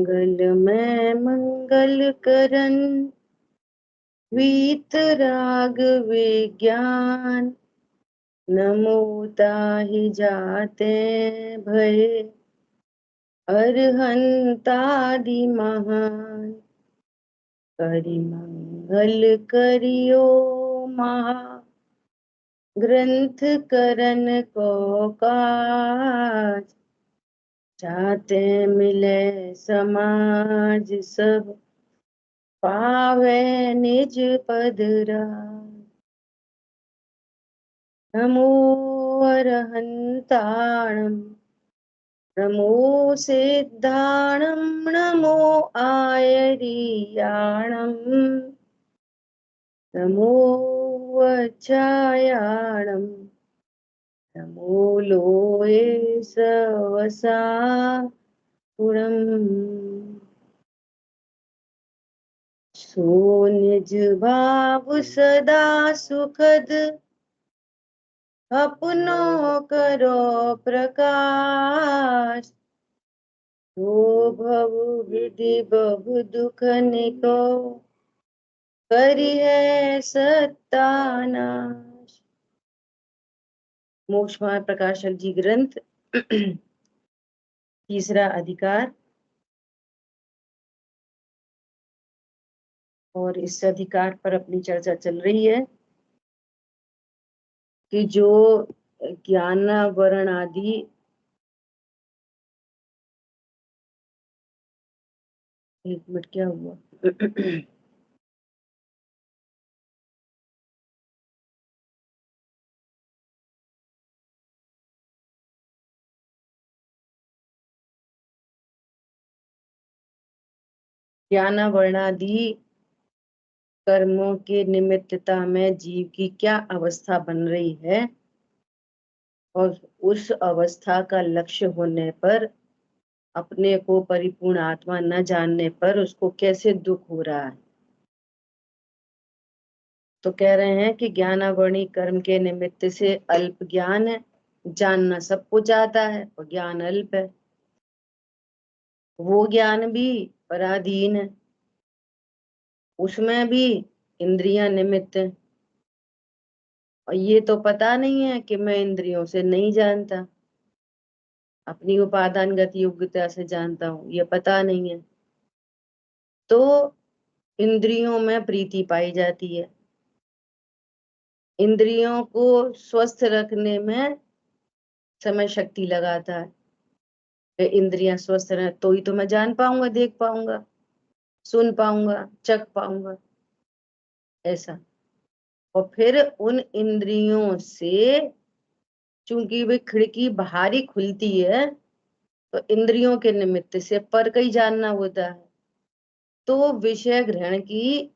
मंगलमय मंगल करन वीतराग विज्ञान, नमो ताहि जाते भय अरहंतादि महान। करि मंगल करियो महा ग्रंथ करन को काज, चाहते मिले समाज सब पावे निज पद राज। नमो अरहंताणम नमो सिद्धाणम नमो आयरियाणम नमो वज्रायाणम नमो लोये सवसा पुरम। सो निज भाव सदा सुखद अपनो करो प्रकाश। तो भव विधि बहु दुख निको करी है सत्यानाश। मोक्ष मार्ग प्रकाशक जी ग्रंथ तीसरा अधिकार। और इस अधिकार पर अपनी चर्चा चल रही है कि जो ज्ञान वर्ण आदि एक मिनट क्या हुआ ज्ञान वर्णादि कर्मों के निमित्तता में जीव की क्या अवस्था बन रही है और उस अवस्था का लक्ष्य होने पर अपने को परिपूर्ण आत्मा न जानने पर उसको कैसे दुख हो रहा है। तो कह रहे हैं कि ज्ञानावरणी कर्म के निमित्त से अल्प ज्ञान है, जानना सबको चाहता है और ज्ञान अल्प है। वो ज्ञान भी पराधीन है, उसमें भी इंद्रियां निमित्त है। और ये तो पता नहीं है कि मैं इंद्रियों से नहीं जानता, अपनी उपादानगत योग्यता से जानता हूं, ये पता नहीं है। तो इंद्रियों में प्रीति पाई जाती है, इंद्रियों को स्वस्थ रखने में समय शक्ति लगाता है। इंद्रियां स्वस्थ रहे तो ही तो मैं जान पाऊंगा, देख पाऊंगा, सुन पाऊंगा, चख पाऊंगा, ऐसा। और फिर उन इंद्रियों से चूंकि वे खिड़की बाहरी खुलती है तो इंद्रियों के निमित्त से पर कहीं जानना होता है, तो विषय ग्रहण की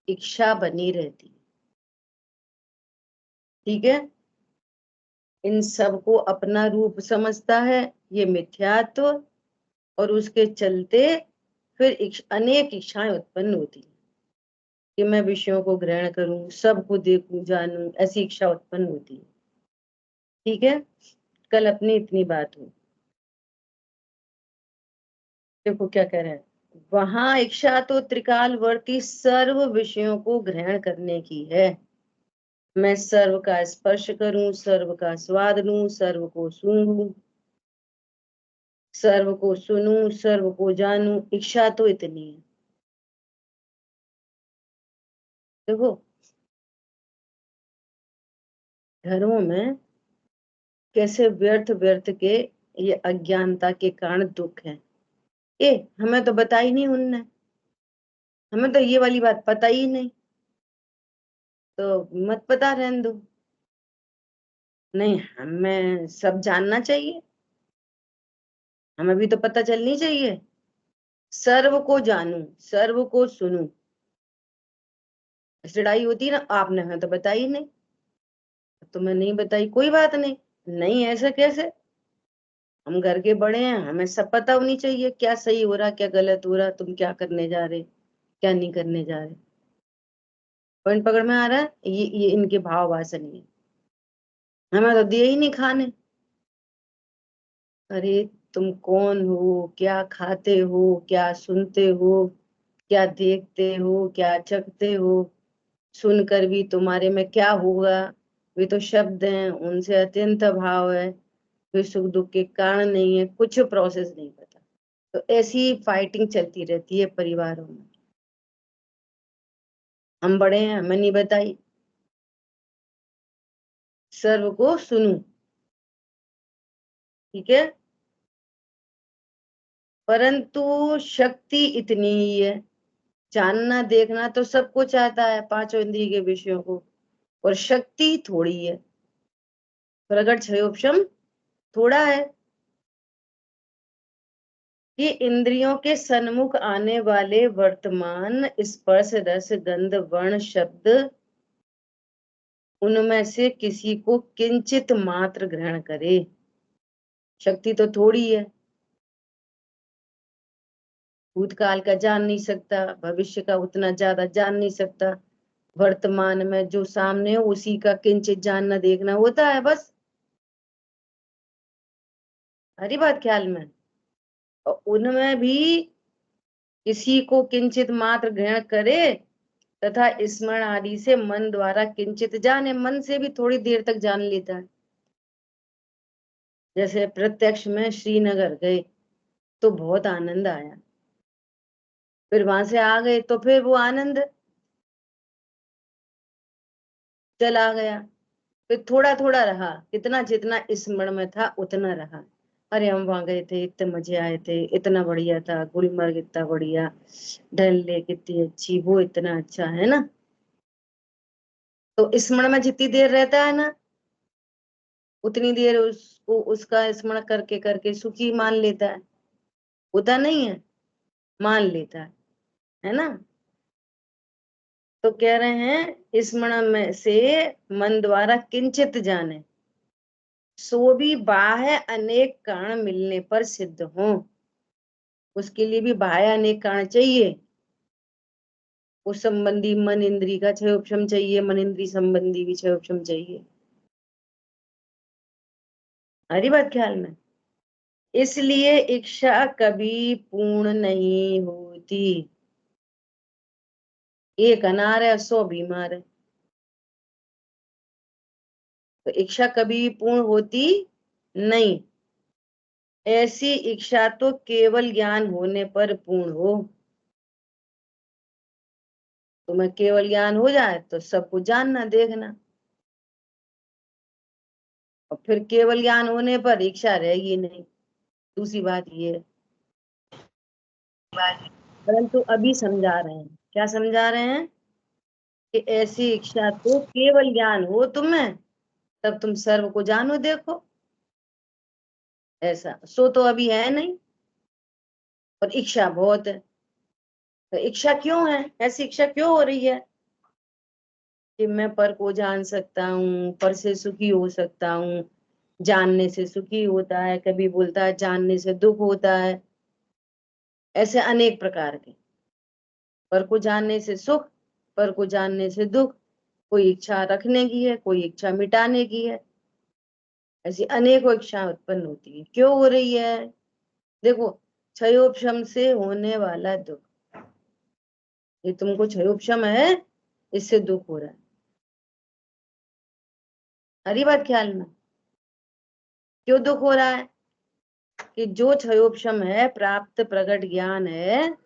इच्छा बनी रहती है। ठीक है, इन सब को अपना रूप समझता है ये मिथ्यात्व, और उसके चलते फिर अनेक इच्छाएं उत्पन्न होती है कि मैं विषयों को ग्रहण करूं, सबको देखूं, जानूं, ऐसी इच्छा उत्पन्न होती है। ठीक है, कल अपनी इतनी बात हुई। देखो क्या कह रहे हैं, वहां इच्छा तो त्रिकालवर्ती सर्व विषयों को ग्रहण करने की है। मैं सर्व का स्पर्श करूं, सर्व का स्वाद लूं, सर्व को सूंघूं, सर्व को सुनूं, सर्व को जानूं, इच्छा तो इतनी है। देखो घरों में कैसे व्यर्थ व्यर्थ के ये अज्ञानता के कारण दुख है। ए हमें तो बताई नहीं उनने, हमें तो ये वाली बात पता ही नहीं, तो मत पता रहने दो। नहीं, हमें सब जानना चाहिए, हमें भी तो पता चलनी चाहिए। सर्व को जानूं, सर्व को सुनूं, लड़ाई होती है ना, आपने हमें तो बताई नहीं, तुम्हें नहीं बताई कोई बात नहीं। नहीं ऐसा कैसे, हम घर के बड़े हैं, हमें सब पता होनी चाहिए, क्या सही हो रहा, क्या गलत हो रहा, तुम क्या करने जा रहे, क्या नहीं करने जा रहे। पॉइंट पकड़ में आ रहा है, ये इनके भाव वासन ही है। हमें तो दिए ही नहीं खाने। अरे तुम कौन हो, क्या खाते हो, क्या सुनते हो, क्या देखते हो, क्या चखते हो, सुनकर भी तुम्हारे में क्या होगा, वे तो शब्द हैं, उनसे अत्यंत अभाव है, वे सुख दुख के कारण नहीं है, कुछ प्रोसेस नहीं पता। तो ऐसी फाइटिंग चलती रहती है परिवारों में। हम बड़े हैं, हमें नहीं बताई, सर्व को सुनू, ठीक है, परंतु शक्ति इतनी ही है। जानना देखना तो सब कुछ आता है, पांचों इंद्रिय के विषयों को, और शक्ति थोड़ी है, प्रगट क्षयोपशम थोड़ा है। कि इंद्रियों के सन्मुख आने वाले वर्तमान स्पर्श रस गंध वर्ण शब्द, उनमें से किसी को किंचित मात्र ग्रहण करे, शक्ति तो थोड़ी है। भूतकाल का जान नहीं सकता, भविष्य का उतना ज्यादा जान नहीं सकता, वर्तमान में जो सामने हो उसी का किंचित जानना देखना होता है बस। हरी बात ख्याल में। और उनमें भी किसी को किंचित मात्र ग्रहण करे तथा स्मरण आदि से मन द्वारा किंचित जाने, मन से भी थोड़ी देर तक जान लेता है। जैसे प्रत्यक्ष में श्रीनगर गए तो बहुत आनंद आया, फिर वहां से आ गए तो फिर वो आनंद चला गया, फिर थोड़ा थोड़ा रहा, कितना जितना स्मरण में था उतना रहा। अरे हम वहां गए थे, इतने मजे आए थे, इतना बढ़िया था, गुलमर्ग इतना बढ़िया, डल लेक इतनी अच्छी, वो इतना अच्छा है ना। तो स्मरण में जितनी देर रहता है ना, उतनी देर उसको उसका स्मरण करके करके सुखी मान लेता है, होता नहीं है, मान लेता है ना। तो कह रहे हैं स्मरण में से मन द्वारा किंचित जाने, सो भी बाह्य अनेक कारण मिलने पर सिद्ध हो। उसके लिए भी बाह्य अनेक कारण चाहिए, उस संबंधी मन इंद्री का क्षय उपशम चाहिए, मन इंद्री संबंधी भी क्षय उपशम चाहिए। हरी बात ख्याल में। इसलिए इच्छा कभी पूर्ण नहीं होती। एक अनार है 100 बीमार है, तो इच्छा कभी पूर्ण होती नहीं। ऐसी इच्छा तो केवल ज्ञान होने पर पूर्ण हो। तुम्हें केवल ज्ञान हो जाए तो सब कुछ जानना देखना, और फिर केवल ज्ञान होने पर इच्छा रहेगी नहीं। दूसरी बात ये है, परंतु अभी समझा रहे हैं, क्या समझा रहे हैं, कि ऐसी इच्छा तो केवल ज्ञान हो तुम्हें, तब तुम सर्व को जानो देखो। ऐसा सो तो अभी है नहीं, और इच्छा बहुत है। तो इच्छा क्यों है, ऐसी इच्छा क्यों हो रही है, कि मैं पर को जान सकता हूँ, पर से सुखी हो सकता हूँ, जानने से सुखी होता है, कभी बोलता है जानने से दुख होता है, ऐसे अनेक प्रकार के। पर को जानने से सुख, पर को जानने से दुख, कोई इच्छा रखने की है, कोई इच्छा मिटाने की है, ऐसी अनेकों इच्छा उत्पन्न होती है। क्यों हो रही है, देखो, क्षयोपशम से होने वाला दुख, ये तुमको क्षयोपशम है, इससे दुख हो रहा है। हरी बात ख्याल में। क्यों दुख हो रहा है, कि जो क्षयोपशम है, प्राप्त प्रगट ज्ञान है,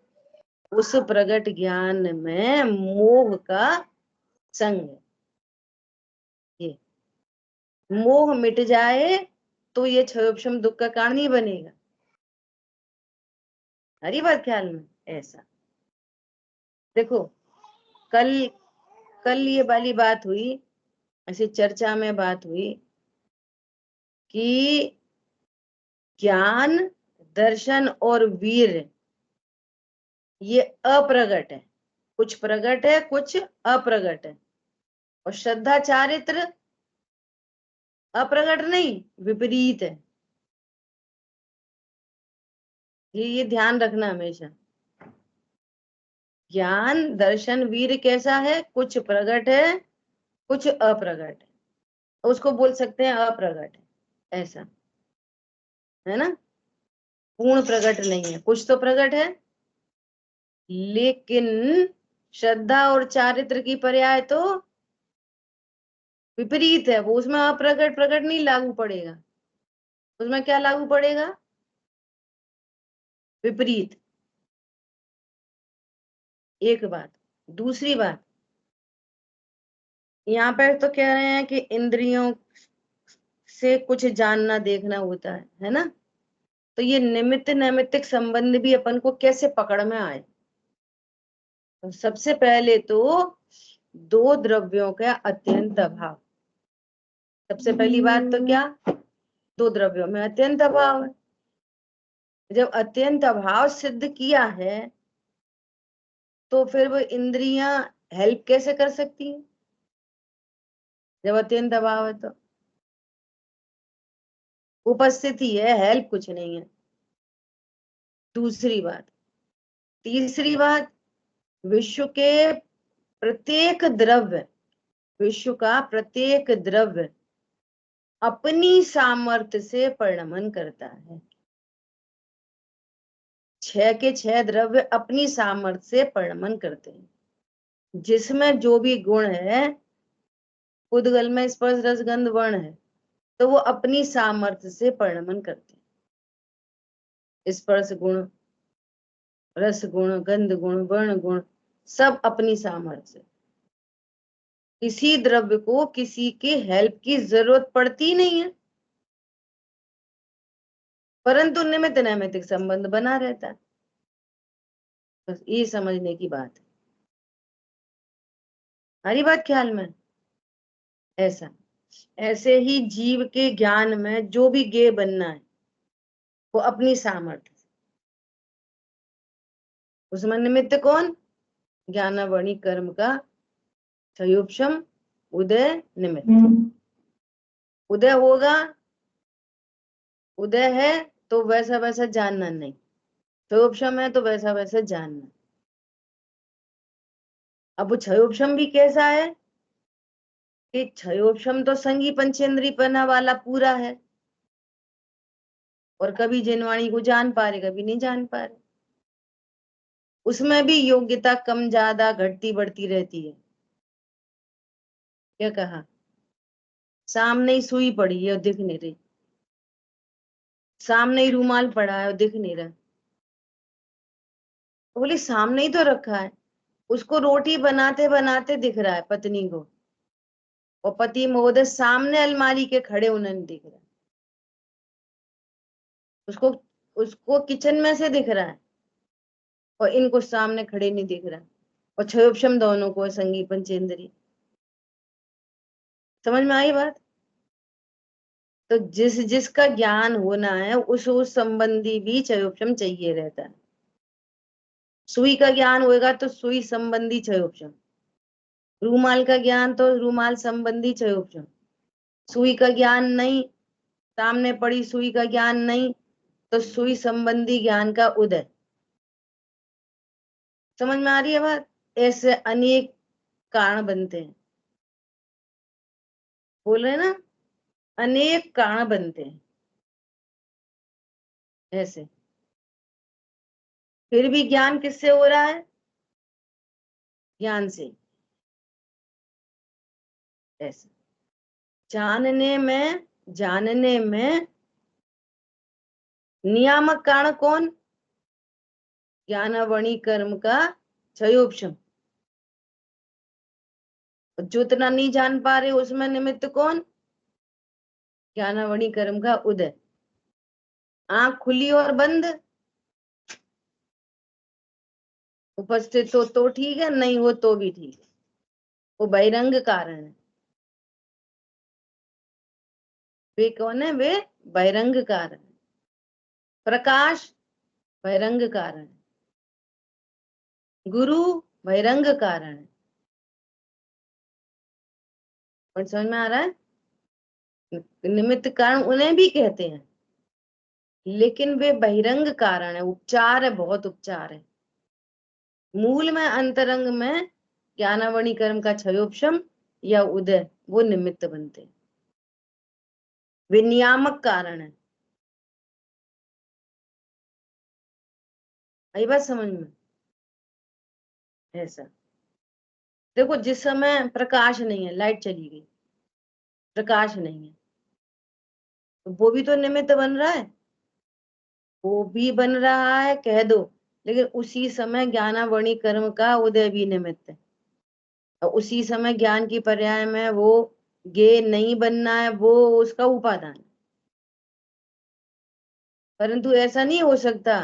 उस प्रगट ज्ञान में मोह का संग है। ये मोह मिट जाए तो ये क्षयोपशम दुख का कारण ही बनेगा। हरी बात ख्याल में। ऐसा देखो, कल कल ये वाली बात हुई, ऐसी चर्चा में बात हुई कि ज्ञान, दर्शन और वीर ये अप्रगट है, कुछ प्रगट है कुछ अप्रगट है, और श्रद्धा चारित्र अप्रगट नहीं, विपरीत है। ये ध्यान रखना हमेशा। ज्ञान दर्शन वीर कैसा है, कुछ प्रगट है कुछ अप्रगट है, उसको बोल सकते हैं अप्रगट है, ऐसा है ना। पूर्ण प्रकट नहीं है, कुछ तो प्रकट है, लेकिन श्रद्धा और चारित्र की पर्याय तो विपरीत है। वो उसमें अप्रकट प्रकट नहीं लागू पड़ेगा, उसमें क्या लागू पड़ेगा? विपरीत। एक बात। दूसरी बात, यहाँ पर तो कह रहे हैं कि इंद्रियों से कुछ जानना देखना होता है ना? तो ये निमित्त नैमित्तिक संबंध भी अपन को कैसे पकड़ में आए? तो सबसे पहले तो दो द्रव्यों का अत्यंत अभाव। सबसे पहली बात तो क्या? दो द्रव्यों में अत्यंत अभाव है। जब अत्यंत अभाव सिद्ध किया है तो फिर वो इंद्रियां हेल्प कैसे कर सकती हैं जब अत्यंत अभाव है? तो उपस्थिति है, हेल्प कुछ नहीं है। दूसरी बात। तीसरी बात, विश्व के प्रत्येक द्रव्य, विश्व का प्रत्येक द्रव्य अपनी सामर्थ्य से परिणमन करता है। 6 के 6 द्रव्य अपनी सामर्थ्य से परिणमन करते हैं। जिसमें जो भी गुण है, उद्गल में स्पर्श रस गंध वर्ण है, तो वो अपनी सामर्थ्य से परिणमन करते हैं। स्पर्श गुण, रस गुण, गंध गुण, वर्ण गुण, सब अपनी सामर्थ्य से। किसी द्रव्य को किसी की हेल्प की जरूरत पड़ती नहीं है, परंतु निमित्त नैमित्तिक संबंध बना रहता है। बस ये समझने की बात है। हरी बात ख्याल में? ऐसा, ऐसे ही जीव के ज्ञान में जो भी ज्ञेय बनना है वो अपनी सामर्थ्य। उसमें निमित्त कौन? ज्ञानावणी कर्म का क्षयोपशम उदय निमित्त। उदय होगा, उदय है तो वैसा वैसा जानना नहीं, क्षयोपशम है तो वैसा वैसा जानना। अब वो क्षयोपशम भी कैसा है कि क्षयोपशम तो संगी पंचेंद्रियपना वाला पूरा है, और कभी जिनवाणी को जान पा रहे, कभी नहीं जान पा रहे। उसमें भी योग्यता कम ज्यादा घटती बढ़ती रहती है। क्या कहा? सामने ही सुई पड़ी है और दिख नहीं रही, सामने ही रूमाल पड़ा है और दिख नहीं रहा। तो बोली सामने ही तो रखा है। उसको रोटी बनाते बनाते दिख रहा है पत्नी को, और पति महोदय सामने अलमारी के खड़े उन्हें दिख रहा है। उसको उसको किचन में से दिख रहा है और इनको सामने खड़े नहीं दिख रहा। और क्षयोपशम दोनों को संगी पंचेंद्रिय। समझ में आई बात? तो जिस जिसका ज्ञान होना है उस संबंधी भी क्षयोपशम चाहिए रहता है। सुई का ज्ञान होगा तो सुई संबंधी क्षयोपशम, रूमाल का ज्ञान तो रूमाल संबंधी क्षयोपशम। सुई का ज्ञान नहीं, सामने पड़ी सुई का ज्ञान नहीं, तो सुई संबंधी ज्ञान का उदय। समझ में आ रही है बात? ऐसे अनेक कारण बनते हैं। बोल रहे ना, अनेक कारण बनते हैं ऐसे। फिर भी ज्ञान किससे हो रहा है? ज्ञान से। ऐसे जानने में नियामक कारण कौन? ज्ञानावणी कर्म का क्षयोपशम। जो इतना नहीं जान पा रहे उसमें निमित्त कौन? ज्ञानावणी कर्म का उदय। आंख खुली और बंद, उपस्थित हो तो ठीक है, नहीं हो तो भी ठीक है, वो बहिरंग कारण है। वे कौन है? वे बहिरंग कारण। प्रकाश बहिरंग कारण, गुरु बहिरंग कारण है। और समझ में आ रहा है? निमित्त कारण उन्हें भी कहते हैं, लेकिन वे बहिरंग कारण है, उपचार है, बहुत उपचार है। मूल में अंतरंग में ज्ञानावणी कर्म का क्षयोपशम या उदय वो निमित्त बनते हैं, वे नियामक कारण है। आई बात समझ में? ऐसा देखो, जिस समय प्रकाश नहीं है, लाइट चली गई, प्रकाश नहीं है, तो वो भी तो निमित्त बन रहा है, वो भी बन रहा है कह दो, लेकिन उसी समय ज्ञानावणी कर्म का उदय भी निमित्त है, और उसी समय ज्ञान की पर्याय में वो गे नहीं बनना है, वो उसका उपादान है। परंतु ऐसा नहीं हो सकता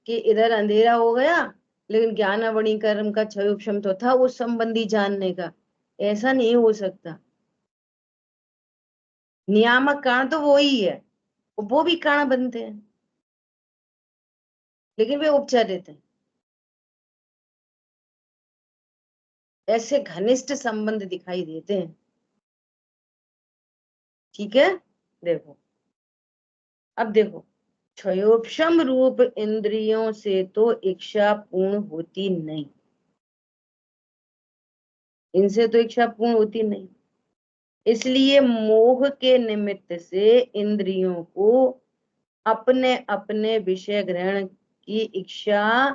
कि इधर अंधेरा हो गया लेकिन ज्ञानावणी कर्म का क्षय उपशम तो था उस संबंधी जानने का, ऐसा नहीं हो सकता। नियामक कारण तो वो ही है, वो भी कारण बनते हैं, लेकिन वे उपचारित हैं। ऐसे घनिष्ठ संबंध दिखाई देते हैं। ठीक है, देखो अब देखो, क्षयोपशम रूप इंद्रियों से तो इच्छा पूर्ण होती नहीं, इनसे तो इच्छा पूर्ण होती नहीं, इसलिए मोह के निमित्त से इंद्रियों को अपने अपने विषय ग्रहण की इच्छा,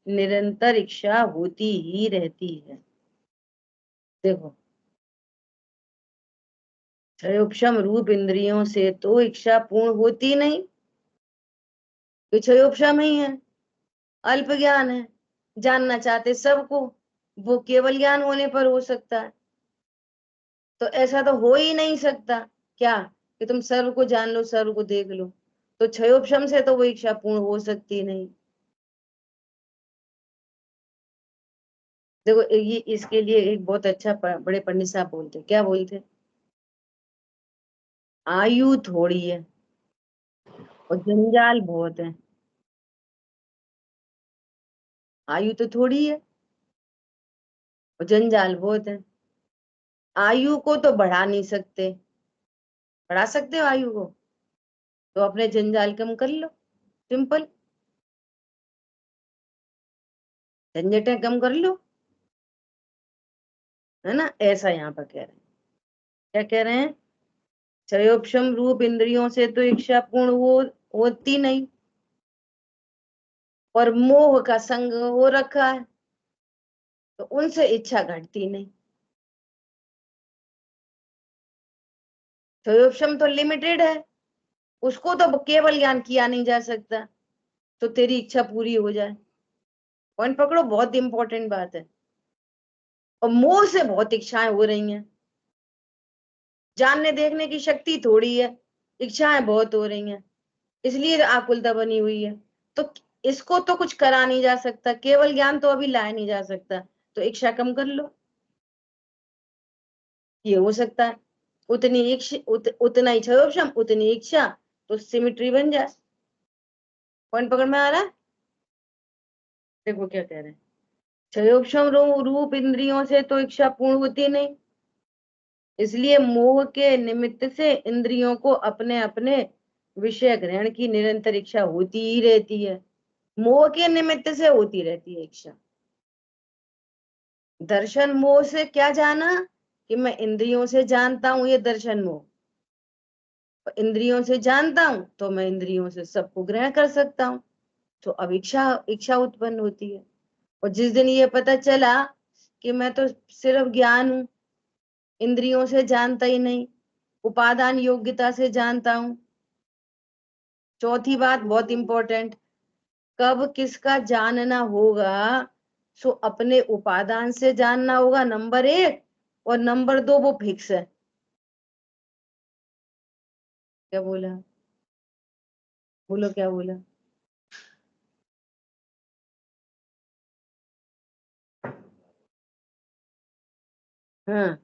निरंतर इच्छा होती ही रहती है। देखो, क्षयोपशम रूप इंद्रियों से तो इच्छा पूर्ण होती नहीं, तो क्षयोपशम ही है, अल्प ज्ञान है, जानना चाहते सबको, वो केवल ज्ञान होने पर हो सकता है। तो ऐसा तो हो ही नहीं सकता क्या कि तुम सर्व को जान लो, सर्व को देख लो, तो क्षयोपशम से तो वो इच्छा पूर्ण हो सकती नहीं। देखो, ये इसके लिए एक बहुत अच्छा बड़े पंडित साहब बोलते, क्या बोलते, आयु थोड़ी है और जंजाल बहुत है। आयु तो थोड़ी है और जंजाल बहुत है। आयु को तो बढ़ा नहीं सकते, बढ़ा सकते हो आयु को, तो अपने जंजाल कम कर लो, सिंपल, झंझटें कम कर लो, है ना? ऐसा यहाँ पर कह रहे हैं, क्या कह रहे हैं, क्षयोपशम रूप इंद्रियों से तो इच्छा पूर्ण होती नहीं, और मोह का संग हो रखा है, तो उनसे इच्छा घटती नहीं। क्षयोपशम तो लिमिटेड है, उसको तो केवल ज्ञान किया नहीं जा सकता, तो तेरी इच्छा पूरी हो जाए। पॉइंट पकड़ो, बहुत इंपॉर्टेंट बात है। और मोह से बहुत इच्छाएं हो रही हैं, जानने देखने की शक्ति थोड़ी है, इच्छाएं बहुत हो रही हैं, इसलिए आकुलता बनी हुई है। तो इसको तो कुछ करा नहीं जा सकता, केवल ज्ञान तो अभी लाया नहीं जा सकता, तो इच्छा कम कर लो, ये हो सकता है। उतनी इच्छा उतना ही क्षयोपशम, उतनी इच्छा, तो सिमिट्री बन जाए। पॉइंट पकड़ में आ रहा है? देखो क्या कह रहे हैं, क्षयोपशम रूप इंद्रियों से तो इच्छा पूर्ण होती नहीं, इसलिए मोह के निमित्त से इंद्रियों को अपने अपने विषय ग्रहण की निरंतर इच्छा होती ही रहती है, मोह के निमित्त से होती रहती है इच्छा। दर्शन मोह से क्या जाना, कि मैं इंद्रियों से जानता हूं, ये दर्शन मोह, इंद्रियों से जानता हूं तो मैं इंद्रियों से सबको ग्रहण कर सकता हूँ, तो अब इच्छा इच्छा उत्पन्न होती है। और जिस दिन ये पता चला कि मैं तो सिर्फ ज्ञान हूं, इंद्रियों से जानता ही नहीं, उपादान योग्यता से जानता हूं। चौथी बात बहुत इंपॉर्टेंट, कब किसका जानना होगा, सो अपने उपादान से जानना होगा, नंबर एक, और नंबर दो वो फिक्स है। क्या बोला, बोलो क्या बोला? हाँ,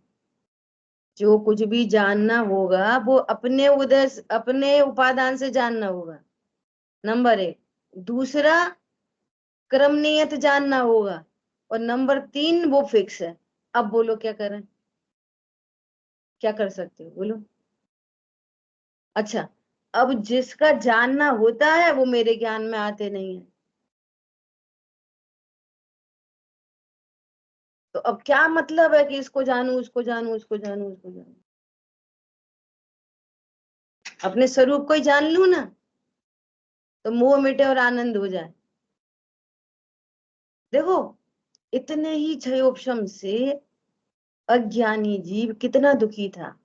जो कुछ भी जानना होगा वो अपने उदय अपने उपादान से जानना होगा, नंबर एक। दूसरा, क्रम नियत जानना होगा, और नंबर तीन वो फिक्स है। अब बोलो क्या करें, क्या कर सकते हो, बोलो। अच्छा, अब जिसका जानना होता है वो मेरे ज्ञान में आते नहीं है, तो अब क्या मतलब है कि इसको जानू, उसको जानू, उसको जानू, उसको जानू? अपने स्वरूप को ही जान लू ना, तो मोह मिटे और आनंद हो जाए। देखो इतने ही क्षयोपशम से अज्ञानी जीव कितना दुखी था,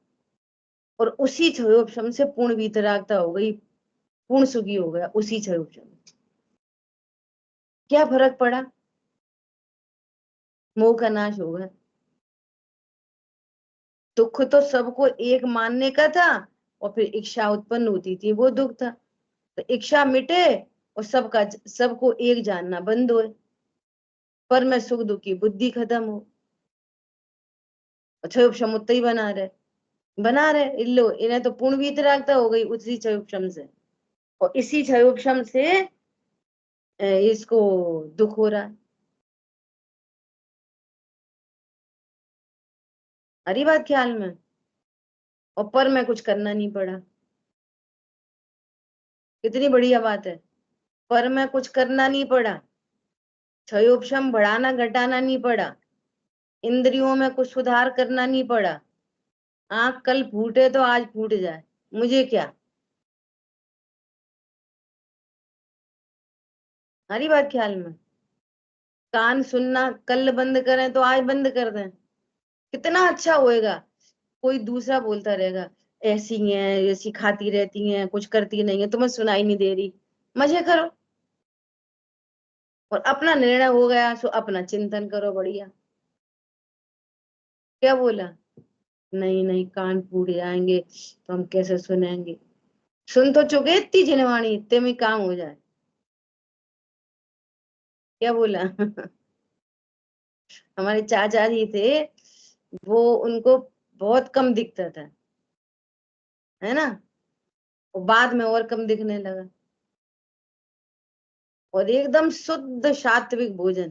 और उसी क्षयोपशम से पूर्ण वीतरागता हो गई, पूर्ण सुखी हो गया उसी क्षयोपशम। क्या फर्क पड़ा? मोह का नाश हो गया। दुख तो सबको एक मानने का था, और फिर इच्छा उत्पन्न होती थी, वो दुख था। तो इच्छा मिटे और सबको एक जानना बंद हो, पर मैं सुख दुख की बुद्धि खत्म हो। क्षयोपशम उत्ते ही बना रहे इल्लो, इन्हें तो पूर्ण वीतरागता हो गई उसी क्षयोपशम से, और इसी क्षयोपशम से इसको दुख हो रहा है। हरी बात ख्याल में। और पर मैं कुछ करना नहीं पड़ा, कितनी बढ़िया बात है। पर मैं कुछ करना नहीं पड़ा, क्षयोपशम बढ़ाना घटाना नहीं पड़ा, इंद्रियों में कुछ सुधार करना नहीं पड़ा। आंख कल फूटे तो आज फूट जाए, मुझे क्या। हरी बात ख्याल में। कान सुनना कल बंद करें तो आज बंद कर दें, कितना अच्छा होएगा। कोई दूसरा बोलता रहेगा, ऐसी हैं, ऐसी खाती रहती हैं, कुछ करती नहीं है, तुम्हें सुनाई नहीं दे रही, मजे करो। और अपना निर्णय हो गया सो अपना चिंतन करो, बढ़िया। क्या बोला? नहीं नहीं, कान फूट जाएंगे तो हम कैसे सुनेंगे। सुन तो चुके इतनी जिनवाणी, इतने में काम हो जाए। क्या बोला? हमारे चाचा जी थे, वो उनको बहुत कम दिखता था, है ना। और बाद में और कम दिखने लगा, और एकदम शुद्ध सात्विक भोजन।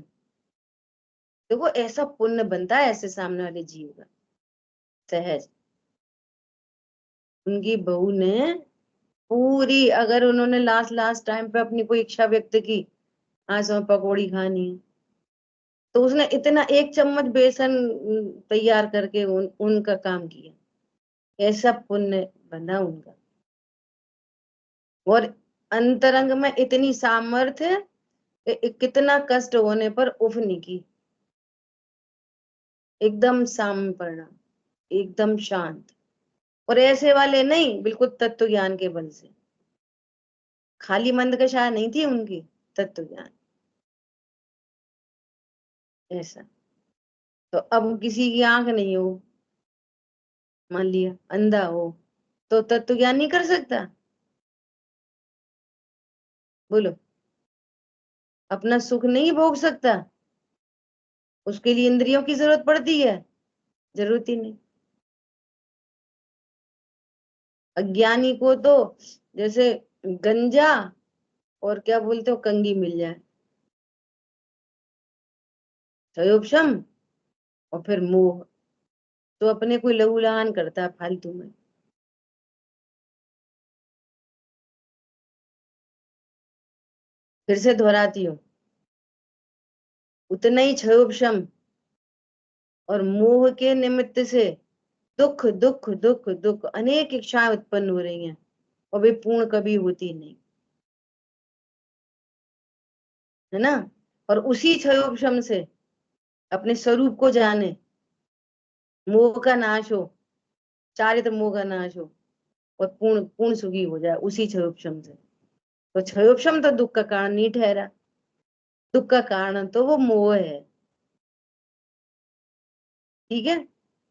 देखो ऐसा पुण्य बनता है ऐसे सामने वाले जीव का, सहज। उनकी बहू ने पूरी, अगर उन्होंने लास्ट लास्ट टाइम पे अपनी कोई इच्छा व्यक्त की, आज हमें पकौड़ी खानी है, तो उसने इतना एक चम्मच बेसन तैयार करके उनका काम किया। ऐसा पुण्य बना उनका। और अंतरंग में इतनी सामर्थ्य, कितना कष्ट होने पर उफ नहीं की, एकदम सामपर्ण, एकदम शांत। और ऐसे वाले नहीं, बिल्कुल तत्व ज्ञान के बल से। खाली मंदकशा नहीं थी उनकी, तत्व ज्ञान। ऐसा। तो अब किसी की आंख नहीं हो, मान लिया अंधा हो, तो तत्व ज्ञान नहीं कर सकता? बोलो। अपना सुख नहीं भोग सकता, उसके लिए इंद्रियों की जरूरत पड़ती है? जरूरत ही नहीं। अज्ञानी को तो जैसे गंजा और क्या बोलते हो कंगी मिल जाए, क्षयोपशम और फिर मोह, तो अपने कोई लहूलुहान करता है फालतू में। फिर से दोहराती हूँ, उतना ही क्षयोपशम और मोह के निमित्त से दुख दुख दुख दुख अनेक इच्छाएं उत्पन्न हो रही हैं, और वे पूर्ण कभी होती नहीं, है ना। और उसी क्षयोपशम से अपने स्वरूप को जाने, मोह का नाश हो, चारित्र मोह का नाश हो, और पूर्ण पूर्ण सुखी हो जाए उसी क्षयोपशम से। तो क्षयोपशम तो दुख का कारण नहीं ठहरा, दुख का कारण तो वो मोह है। ठीक है।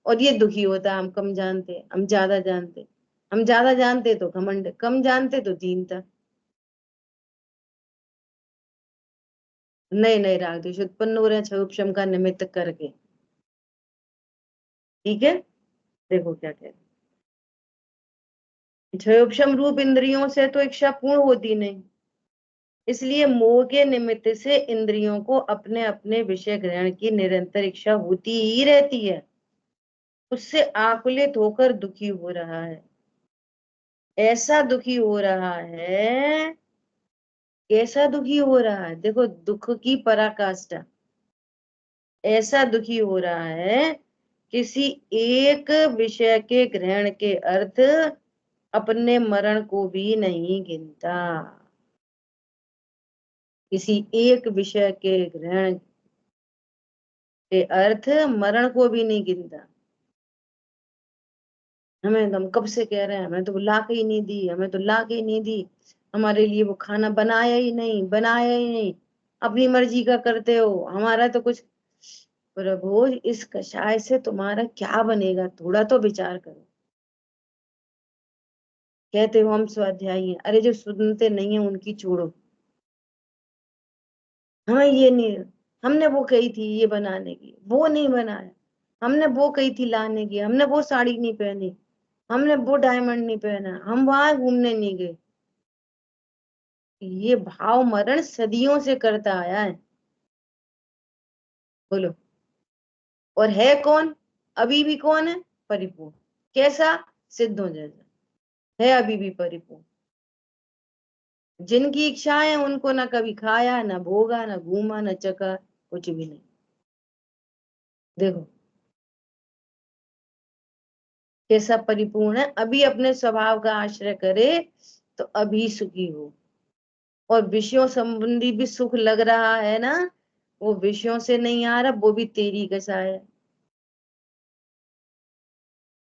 और ये दुखी होता है, हम कम जानते, हम ज्यादा जानते। हम ज्यादा जानते तो घमंड, कम जानते तो दीनता। नए नए राग द्वेष उत्पन्न हो रहे हैं क्षयोपशम का निमित्त करके। ठीक है। देखो क्या कहते हैं, क्षयोपशम रूप इंद्रियों से तो इच्छा पूर्ण होती नहीं, इसलिए मोह के निमित्त से इंद्रियों को अपने अपने विषय ग्रहण की निरंतर इच्छा होती ही रहती है, उससे आकुलित होकर दुखी हो रहा है। ऐसा दुखी हो रहा है, कैसा दुखी हो रहा है, देखो दुख की पराकाष्ठा। ऐसा दुखी हो रहा है, किसी एक विषय के ग्रहण के अर्थ अपने मरण को भी नहीं गिनता। किसी एक विषय के ग्रहण के अर्थ मरण को भी नहीं गिनता। हम कब से कह रहे हैं, हमें तो ला के ही नहीं दी, हमें तो ला के ही नहीं दी, हमारे लिए वो खाना बनाया ही नहीं, बनाया ही नहीं, अपनी मर्जी का करते हो, हमारा तो कुछ। प्रभु इस कषाय से तुम्हारा क्या बनेगा, थोड़ा तो विचार करो। कहते हो हम स्वाध्यायी हैं, अरे जो सुनते नहीं है उनकी छोड़ो। हमें ये नहीं, हमने वो कही थी ये बनाने की, वो नहीं बनाया। हमने वो कही थी लाने की, हमने वो साड़ी नहीं पहनी, हमने वो डायमंड नहीं पहना, हम वहां घूमने नहीं गए। ये भाव मरण सदियों से करता आया है। बोलो। और है कौन? अभी भी कौन है? परिपूर्ण। कैसा? सिद्धों जैसा है, अभी भी परिपूर्ण। जिनकी इच्छाएं हैं उनको ना कभी खाया, ना भोगा, ना घूमा, ना चका, कुछ भी नहीं। देखो कैसा परिपूर्ण है। अभी अपने स्वभाव का आश्रय करे तो अभी सुखी हो। और विषयों संबंधी भी सुख लग रहा है ना, वो विषयों से नहीं आ रहा, वो भी तेरी कसा है।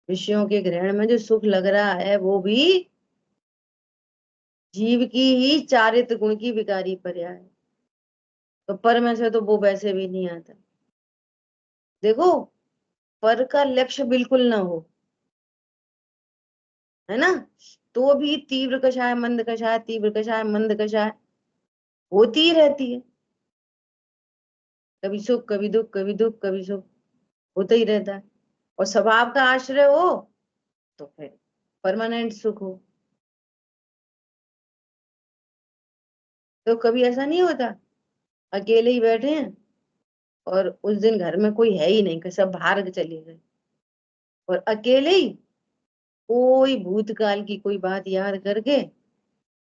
विषयों के ग्रहण में जो सुख लग रहा है वो भी जीव की ही चारित्र गुण की विकारी पर्याय है। तो पर में से तो वो वैसे भी नहीं आता। देखो, पर का लक्ष्य बिल्कुल ना हो, है ना, तो भी तीव्र कषाय मंद कषाय, तीव्र कषाय मंद कषाय होती ही रहती है। कभी सुख, कभी दुख, कभी दुख, कभी सुख, होता ही रहता है। और स्वभाव का आश्रय हो तो फिर परमानेंट सुख हो। तो कभी ऐसा नहीं होता, अकेले ही बैठे हैं और उस दिन घर में कोई है ही नहीं, कि सब बाहर के चले गए, और अकेले ही कोई भूतकाल की कोई बात याद करके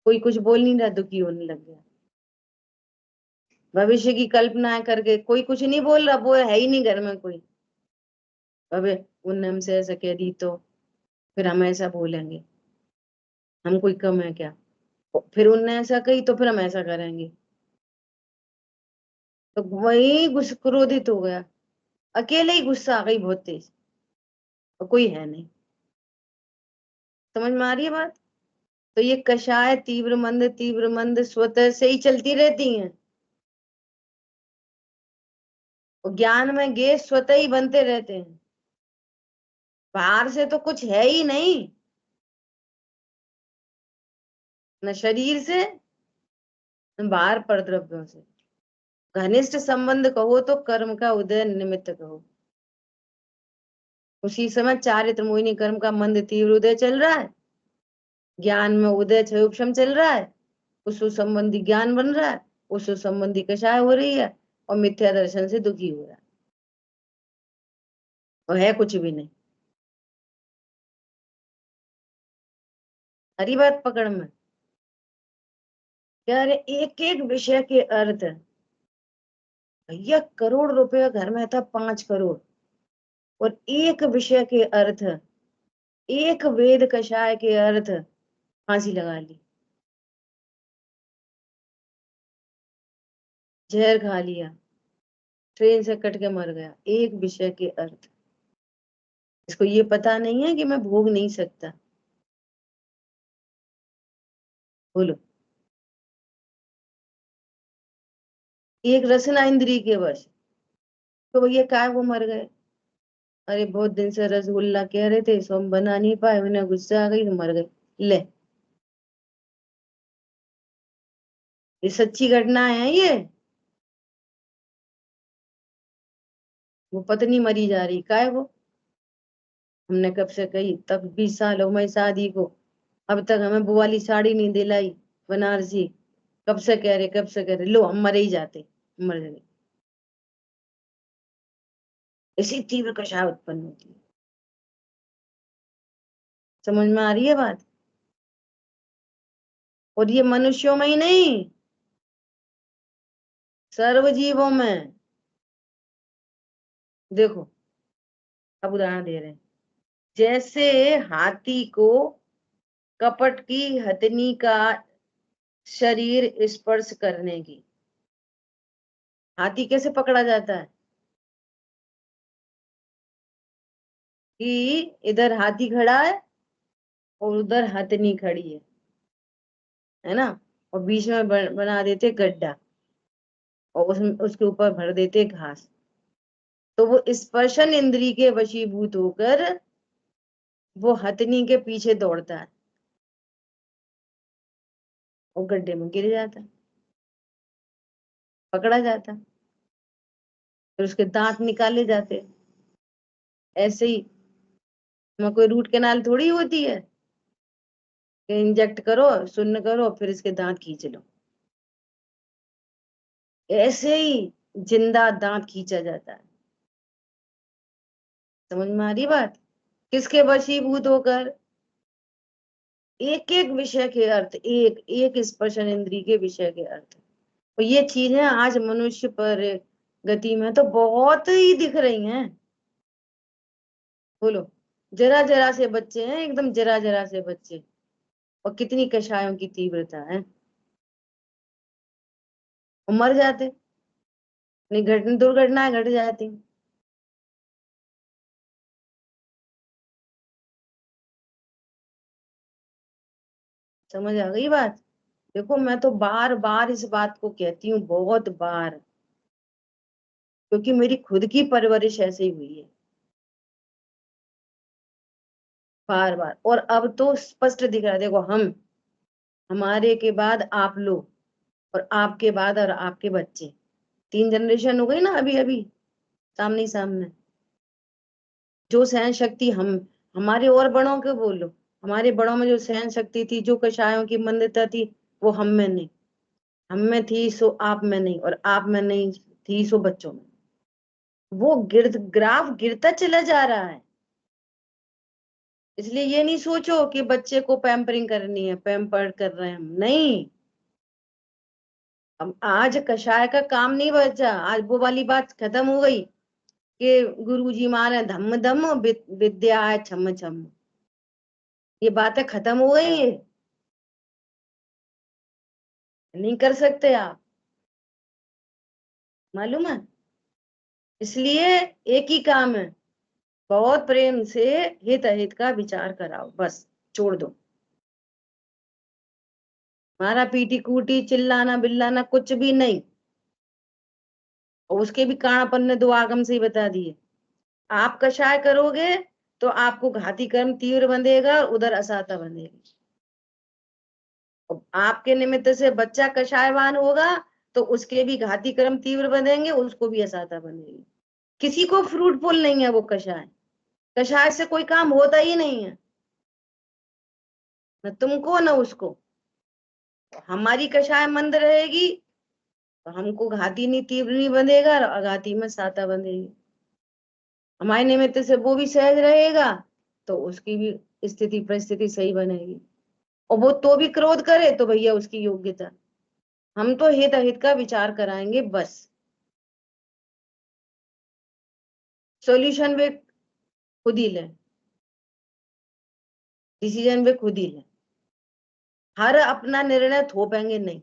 कोई कुछ बोल नहीं रहा, दुखी होने लग गया। भविष्य की कल्पना करके कोई कुछ नहीं बोल रहा, वो है ही नहीं घर में कोई। अबे उनने हमसे ऐसा कह दी तो फिर हम ऐसा बोलेंगे, हम कोई कम है क्या? फिर उनने ऐसा कही तो फिर हम ऐसा करेंगे। तो वही क्रोधित हो गया, अकेले ही गुस्सा आ गई बहुत तेज, और कोई है नहीं। समझ में आ रही है बात? तो ये कषाय तीव्र मंद स्वतः से ही चलती रहती हैं, और ज्ञान में गेस स्वतः ही बनते रहते हैं। बाहर से तो कुछ है ही नहीं, न शरीर से, न बाहर परद्रव्यों से। घनिष्ठ संबंध कहो तो कर्म का उदय निमित्त कहो। उसी समय चारित्र मोहिनी कर्म का मंद तीव्र उदय चल रहा है, ज्ञान में उदय क्षयोक्षम चल रहा है, उस संबंधी ज्ञान बन रहा है, उस संबंधी कषाय हो रही है, और मिथ्या दर्शन से दुखी हो रहा है, और है कुछ भी नहीं। हरी बात पकड़ में। कह रहे एक एक विषय के अर्थ, भैया करोड़ रुपया घर में था, 5 करोड़, और एक विषय के अर्थ, एक वेद कषाय के अर्थ, फांसी लगा ली, जहर खा लिया, ट्रेन से कट के मर गया, एक विषय के अर्थ। इसको ये पता नहीं है कि मैं भोग नहीं सकता। बोलो। एक रसना इंद्री के वश, तो भैया काय वो मर गए? अरे बहुत दिन से रसगुल्ला कह रहे थे, सो हम बना नहीं पाए, उन्हें गुस्सा आ गई तो मर गए। ले, ये सच्ची घटना है ये। वो पत्नी मरी जा रही, काय वो? हमने कब से कही, तब 20 साल हो गए शादी को, अब तक हमें वो वाली साड़ी नहीं दिलाई, बनारसी। कब से कह रहे, कब से कह रहे, लो हम मरे ही जाते, मर गए। इसी तीव्र कषाय उत्पन्न होती है। समझ में आ रही है बात? और ये मनुष्यों में ही नहीं, सर्व जीवों में। देखो, अब उदाहरण दे रहे हैं, जैसे हाथी को कपट की हथनी का शरीर स्पर्श करने की, हाथी कैसे पकड़ा जाता है? कि इधर हाथी खड़ा है और उधर हथनी खड़ी है ना, और बीच में बना देते गड्ढा, और उसमें उसके ऊपर भर देते घास। तो वो स्पर्शन इंद्री के वशीभूत होकर वो हथनी के पीछे दौड़ता है और गड्ढे में गिर जाता है, पकड़ा जाता है, फिर उसके दांत निकाले जाते हैं। ऐसे ही में कोई रूट कैनाल थोड़ी होती है कि इंजेक्ट करो, शून्य करो, फिर इसके दांत खींच लो। ऐसे ही जिंदा दांत खींचा जाता है। समझ में आ रही बात? किसके वशीभूत होकर? एक एक विषय के अर्थ, एक एक स्पर्शन इंद्री के विषय के अर्थ। और ये चीजें आज मनुष्य पर गति में तो बहुत ही दिख रही हैं। बोलो, जरा जरा से बच्चे हैं, एकदम जरा जरा से बच्चे, और कितनी कषायों की तीव्रता है, और मर जाते, नहीं घटना दुर्घटनाएं घट जाती। समझ आ गई बात? देखो, मैं तो बार बार इस बात को कहती हूँ, बहुत बार, क्योंकि मेरी खुद की परवरिश ऐसे ही हुई है, बार बार। और अब तो स्पष्ट दिख रहा है, देखो, हमारे के बाद आप लोग, और आपके बाद और आपके बच्चे, 3 जनरेशन हो गई ना अभी अभी, सामने ही सामने। जो सहन शक्ति हमारे और बड़ों के बोलो, हमारे बड़ों में जो सहन शक्ति थी, जो कषायों की मंदता थी, वो हम में नहीं। हम में थी सो आप में नहीं, और आप में नहीं थी सो बच्चों में। वो ग्राफ गिरता चला जा रहा है। इसलिए ये नहीं सोचो कि बच्चे को पैम्परिंग करनी है, पैम्पर्ड कर रहे हैं हम, नहीं। अब आज कषाय का काम नहीं बचा, आज वो वाली बात खत्म हो गई कि गुरुजी मारे धम्म धम्म विद्या है छम छम। ये बातें खत्म हो गई है, नहीं कर सकते आप, मालूम है। इसलिए एक ही काम है, बहुत प्रेम से हित अहित का विचार कराओ, बस छोड़ दो। मारा पीटी कूटी चिल्लाना बिल्लाना कुछ भी नहीं। और उसके भी काणापन ने दो आगम से ही बता दिए। आप कषाय करोगे तो आपको घाती कर्म तीव्र बंधेगा, और उधर असाता बंधेगी। आपके निमित्त से बच्चा कषायवान होगा तो उसके भी घाती कर्म तीव्र बनेंगे, उसको भी असाता बनेगी। किसी को फ्रूटफुल नहीं है वो कषाय। कषाय से कोई काम होता ही नहीं है, न तुमको न उसको। हमारी कषाय मंद रहेगी तो हमको घाती नहीं तीव्र नहीं बंधेगा, और अघाती में साता बंधेगी। हमारे निमित्त से वो भी सहज रहेगा तो उसकी भी स्थिति परिस्थिति सही बनेगी। और वो तो भी क्रोध करे तो भैया उसकी योग्यता। हम तो हित अहित का विचार कराएंगे, बस। सॉल्यूशन वे खुद ही लें, डिसीजन वे खुद ही लें। हर अपना निर्णय थोपेंगे नहीं,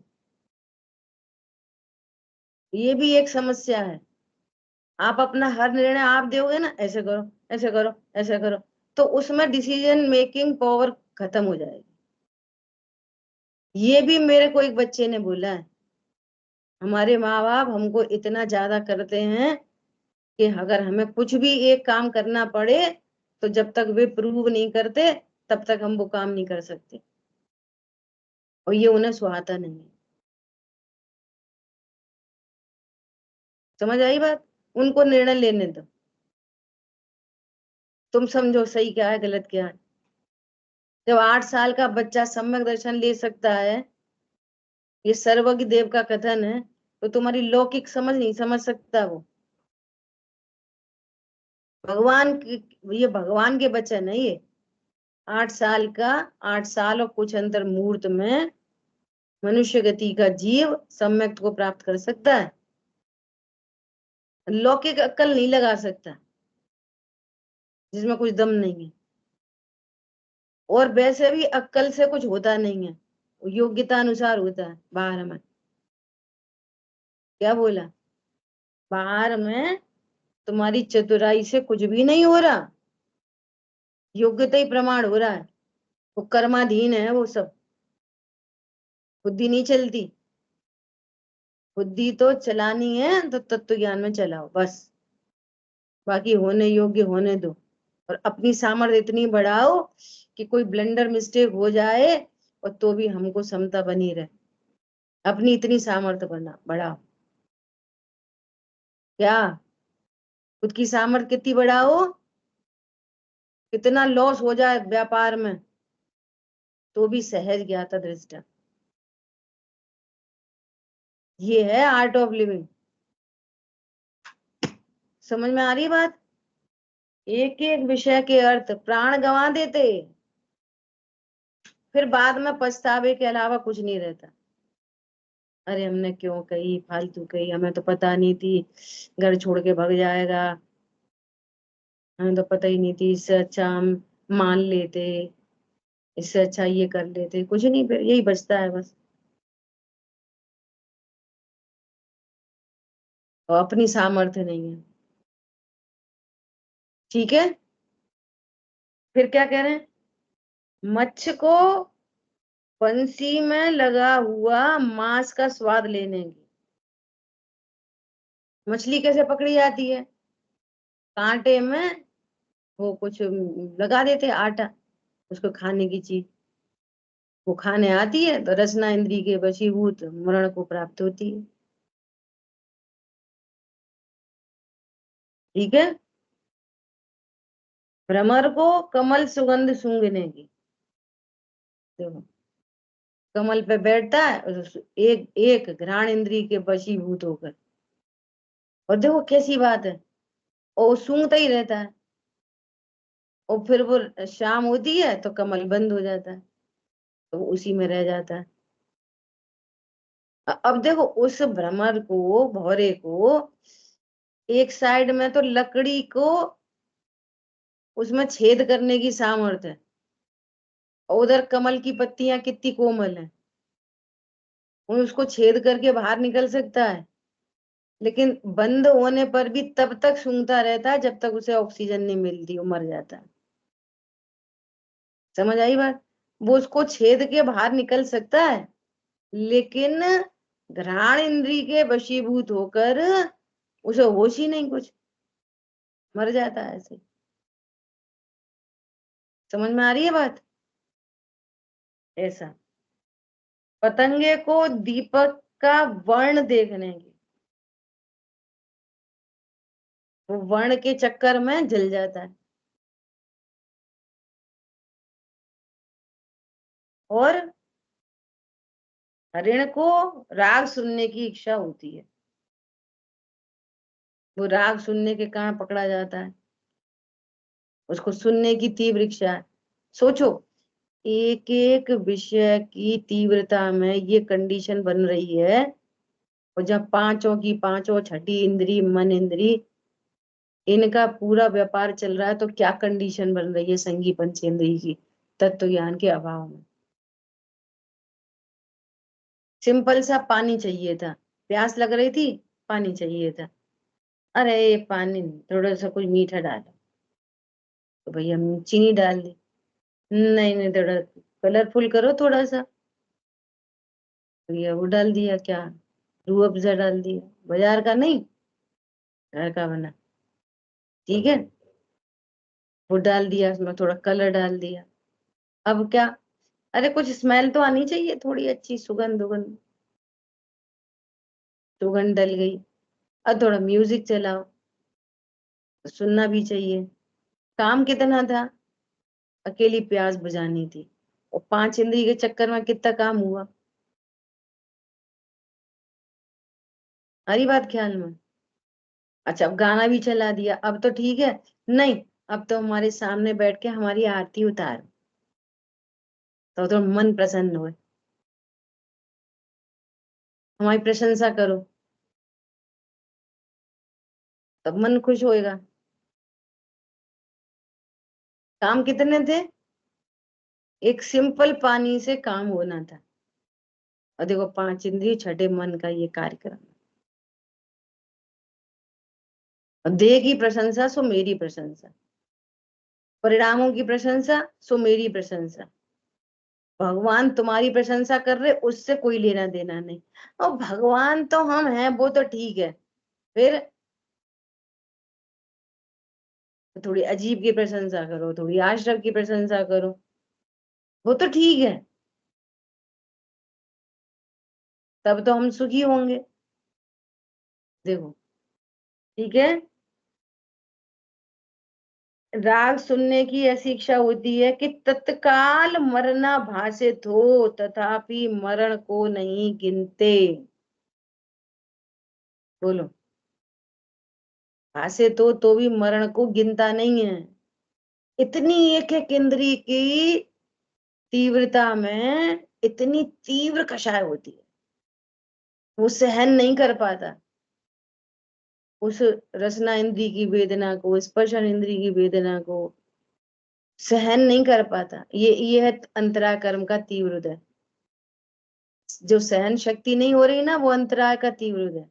ये भी एक समस्या है। आप अपना हर निर्णय आप दोगे ना, ऐसे करो ऐसे करो ऐसे करो, तो उसमें डिसीजन मेकिंग पावर खत्म हो जाएगी। ये भी मेरे को एक बच्चे ने बोला है, हमारे माँ बाप हमको इतना ज्यादा करते हैं कि अगर हमें कुछ भी एक काम करना पड़े तो जब तक वे प्रूव नहीं करते तब तक हम वो काम नहीं कर सकते, और ये उन्हें सुहाता नहीं है। समझ आई बात? उनको निर्णय लेने दो, तुम समझो सही क्या है गलत क्या है। जब 8 साल का बच्चा सम्यक दर्शन ले सकता है, ये सर्वज्ञ देव का कथन है, तो तुम्हारी लौकिक समझ नहीं समझ सकता वो। भगवान की, ये भगवान के वचन है ये। 8 साल का, 8 साल और कुछ अंतर मुहूर्त में मनुष्य गति का जीव सम्यक को प्राप्त कर सकता है, लौकिक अक्कल नहीं लगा सकता, जिसमें कुछ दम नहीं है। और वैसे भी अक्कल से कुछ होता नहीं है, योग्यता अनुसार होता है। बाहर में क्या बोला? बाहर में तुम्हारी चतुराई से कुछ भी नहीं हो रहा, योग्यता ही प्रमाण हो रहा है, वो कर्माधीन है वो सब, बुद्धि नहीं चलती। बुद्धि तो चलानी है तो तत्व ज्ञान में चलाओ बस, बाकी होने योग्य होने दो। और अपनी सामर्थ्य इतनी बढ़ाओ कि कोई ब्लंडर मिस्टेक हो जाए और तो भी हमको समता बनी रहे। अपनी इतनी सामर्थ्य बढ़ाओ। क्या? खुद की सामर्थ्य कितनी बढ़ाओ, कितना लॉस हो जाए व्यापार में तो भी सहज ज्ञाता दृष्टा। ये है आर्ट ऑफ लिविंग। समझ में आ रही है बात? एक एक विषय के अर्थ प्राण गंवा देते, फिर बाद में पछतावे के अलावा कुछ नहीं रहता। अरे हमने क्यों कही, फालतू कही, हमें तो पता नहीं थी घर छोड़ के भाग जाएगा, हमें तो पता ही नहीं थी, इससे अच्छा हम मान लेते, इससे अच्छा ये कर लेते। कुछ नहीं, फिर यही बचता है बस। और अपनी सामर्थ्य नहीं है। ठीक है, फिर क्या कह रहे हैं? मच्छ को बंसी में लगा हुआ मांस का स्वाद लेने की। मछली कैसे पकड़ी जाती है? कांटे में वो कुछ लगा देते आटा, उसको खाने की चीज, वो खाने आती है तो रसना इंद्री के वशीभूत मरण को प्राप्त होती है। ठीक है, भ्रमर को कमल सुगंध सूंघने की। देखो, कमल पे बैठता है और एक एक घ्राण इंद्री के वशीभूत होकर, और देखो कैसी बात है, और वो सूंघता ही रहता है, और फिर वो शाम होती है तो कमल बंद हो जाता है, तो वो उसी में रह जाता है। अब देखो उस भ्रमर को, भौरे को, एक साइड में तो लकड़ी को उसमें छेद करने की सामर्थ्य है, और उधर कमल की पत्तियां कितनी कोमल है, वो उसको छेद करके बाहर निकल सकता है, लेकिन बंद होने पर भी तब तक सूंघता रहता है जब तक उसे ऑक्सीजन नहीं मिलती, वो मर जाता है। समझ आई बात? वो उसको छेद के बाहर निकल सकता है, लेकिन घ्राण इंद्री के वशीभूत होकर उसे होश ही नहीं कुछ, मर जाता है ऐसे। समझ में आ रही है बात? ऐसा पतंगे को दीपक का वर्ण देखने की, वो वर्ण के चक्कर में जल जाता है। और हरिण को राग सुनने की इच्छा होती है, वो राग सुनने के कारण पकड़ा जाता है, उसको सुनने की तीव्र इच्छा है। सोचो, एक एक विषय की तीव्रता में ये कंडीशन बन रही है, और जब पांचों की पांचों, छठी इंद्री, मन इंद्री, इनका पूरा व्यापार चल रहा है, तो क्या कंडीशन बन रही है संगी पंचेंद्री की, तत्व ज्ञान के अभाव में। सिंपल सा पानी चाहिए था, प्यास लग रही थी, पानी चाहिए था, अरे ये पानी नहीं, थोड़ा सा कुछ मीठा डालो, तो भैया चीनी डाल दी, नहीं नहीं थोड़ा कलरफुल करो थोड़ा सा, भैया वो डाल दिया क्या, रूह अफ़ज़ा डाल दिया, बाजार का नहीं, घर का बना। ठीक है, वो डाल दिया, उसमें थोड़ा कलर डाल दिया। अब क्या, अरे कुछ स्मेल तो आनी चाहिए, थोड़ी अच्छी सुगंध उगंध, सुगंध डल गई। अब थोड़ा म्यूजिक चलाओ, सुनना भी चाहिए। काम कितना था, अकेली प्यास बुझानी थी, और पांच इंद्री के चक्कर में कितना काम हुआ। हरी बात ख्याल में? अच्छा, अब गाना भी चला दिया, अब तो ठीक है। नहीं, अब तो हमारे सामने बैठ के हमारी आरती उतारो, तो मन प्रसन्न हो, हमारी प्रशंसा करो, तब मन खुश होएगा। काम कितने थे? एक सिंपल पानी से काम होना था, और देखो पांच इंद्रिय छठे मन का ये कार्यक्रम, और देह की प्रशंसा सो मेरी प्रशंसा। परिणामों की प्रशंसा सो मेरी प्रशंसा। भगवान तुम्हारी प्रशंसा कर रहे, उससे कोई लेना देना नहीं। और भगवान तो हम हैं, वो तो ठीक है, फिर थोड़ी अजीब की प्रशंसा करो, थोड़ी आश्रम की प्रशंसा करो, वो तो ठीक है, तब तो हम सुखी होंगे। देखो, ठीक है। राग सुनने की ऐसी इच्छा होती है कि तत्काल मरना भासित हो, तथापि मरण को नहीं गिनते। बोलो, भासित हो तो भी मरण को गिनता नहीं है। इतनी एक एक इंद्री की तीव्रता में इतनी तीव्र कषाय होती है, वो सहन नहीं कर पाता उस रसना इंद्री की वेदना को, स्पर्शन इंद्री की वेदना को सहन नहीं कर पाता। ये है अंतराय कर्म का तीव्र उदय। जो सहन शक्ति नहीं हो रही ना, वो अंतराय का तीव्र उदय।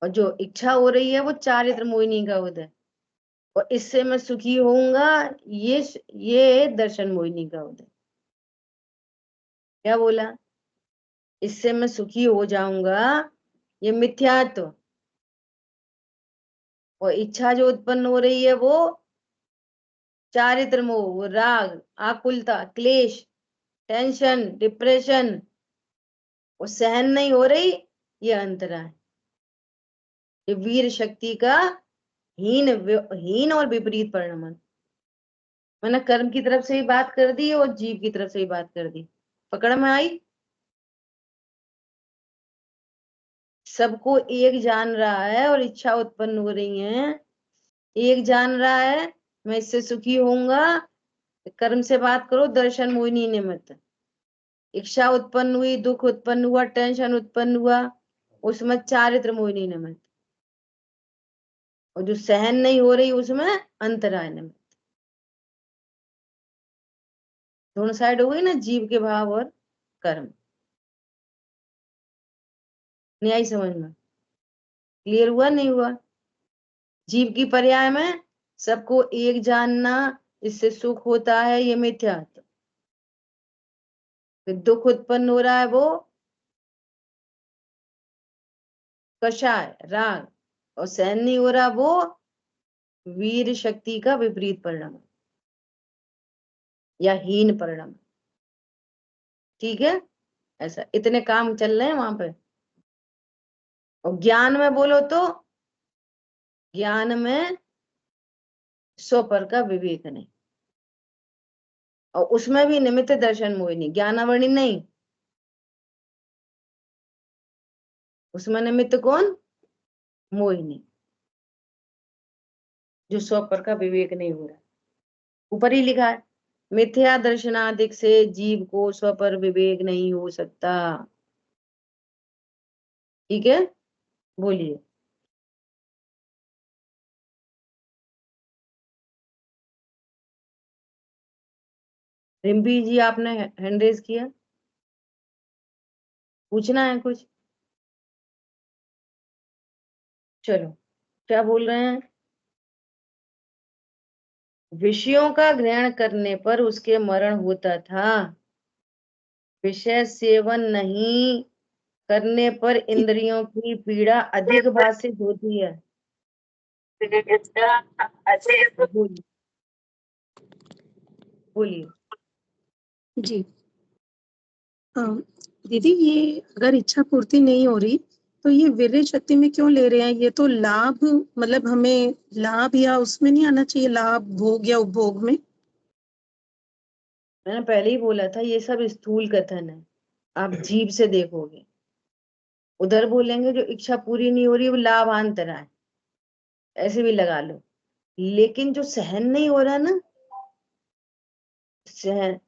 और जो इच्छा हो रही है, वो चारित्र मोहिनी का उदय। और इससे मैं सुखी होऊंगा, ये दर्शन मोहिनी का उदय। क्या बोला? इससे मैं सुखी हो जाऊंगा, ये मिथ्यात्व। और इच्छा जो उत्पन्न हो रही है, वो चारित्र मोह, वो राग, आकुलता, क्लेश, टेंशन, डिप्रेशन, वो सहन नहीं हो रही, ये अंतरा है। ये वीर शक्ति का हीन और विपरीत परिणमन। मैंने कर्म की तरफ से ही बात कर दी और जीव की तरफ से ही बात कर दी। पकड़ में आई? सबको एक जान रहा है और इच्छा उत्पन्न हो रही है। एक जान रहा है मैं इससे सुखी होऊंगा, कर्म से बात करो, दर्शन मोहिनी निमित्त। इच्छा उत्पन्न हुई, दुख उत्पन्न हुआ, टेंशन उत्पन्न हुआ, उसमें चारित्र मोहिनी निमित्त। और जो सहन नहीं हो रही, उसमें अंतराय निमित्त। दोनों साइड हो गई ना, जीव के भाव और कर्म। नहीं आई समझ में? क्लियर हुआ नहीं हुआ? जीव की पर्याय में सबको एक जानना, इससे सुख होता है, ये मिथ्यात्व। फिर दुख उत्पन्न हो रहा है, वो कषाय, राग। और सहन नहीं हो रहा, वो वीर शक्ति का विपरीत परिणाम या हीन परिणाम। ठीक है, ऐसा इतने काम चल रहे हैं वहां पे। और ज्ञान में बोलो तो ज्ञान में स्वपर का विवेक नहीं, और उसमें भी निमित्त दर्शन मोहिनी, ज्ञानावरणी नहीं। उसमें निमित्त कौन? मोहिनी, जो स्वपर का विवेक नहीं हो रहा। ऊपर ही लिखा है, मिथ्या दर्शनादिक से जीव को स्वपर विवेक नहीं हो सकता। ठीक है, बोलिए। रिम्पी जी, आपने हैंड रेज किया, पूछना है कुछ? चलो, क्या बोल रहे हैं? विषयों का ग्रहण करने पर उसके मरण होता था, विषय सेवन नहीं करने पर इंद्रियों की पीड़ा अधिक भाषित होती है। बोलिए, बोलिए। जी। दीदी, ये अगर इच्छा पूर्ति नहीं हो रही तो ये वीर्य शक्ति में क्यों ले रहे हैं? ये तो लाभ, मतलब हमें लाभ या उसमें नहीं आना चाहिए, लाभ भोग या उपभोग में। मैंने पहले ही बोला था, ये सब स्थूल कथन है, आप जीव से देखोगे। उधर बोलेंगे जो इच्छा पूरी नहीं हो रही, वो लाभांतर है, ऐसे भी लगा लो। लेकिन जो सहन नहीं हो रहा ना, सहन,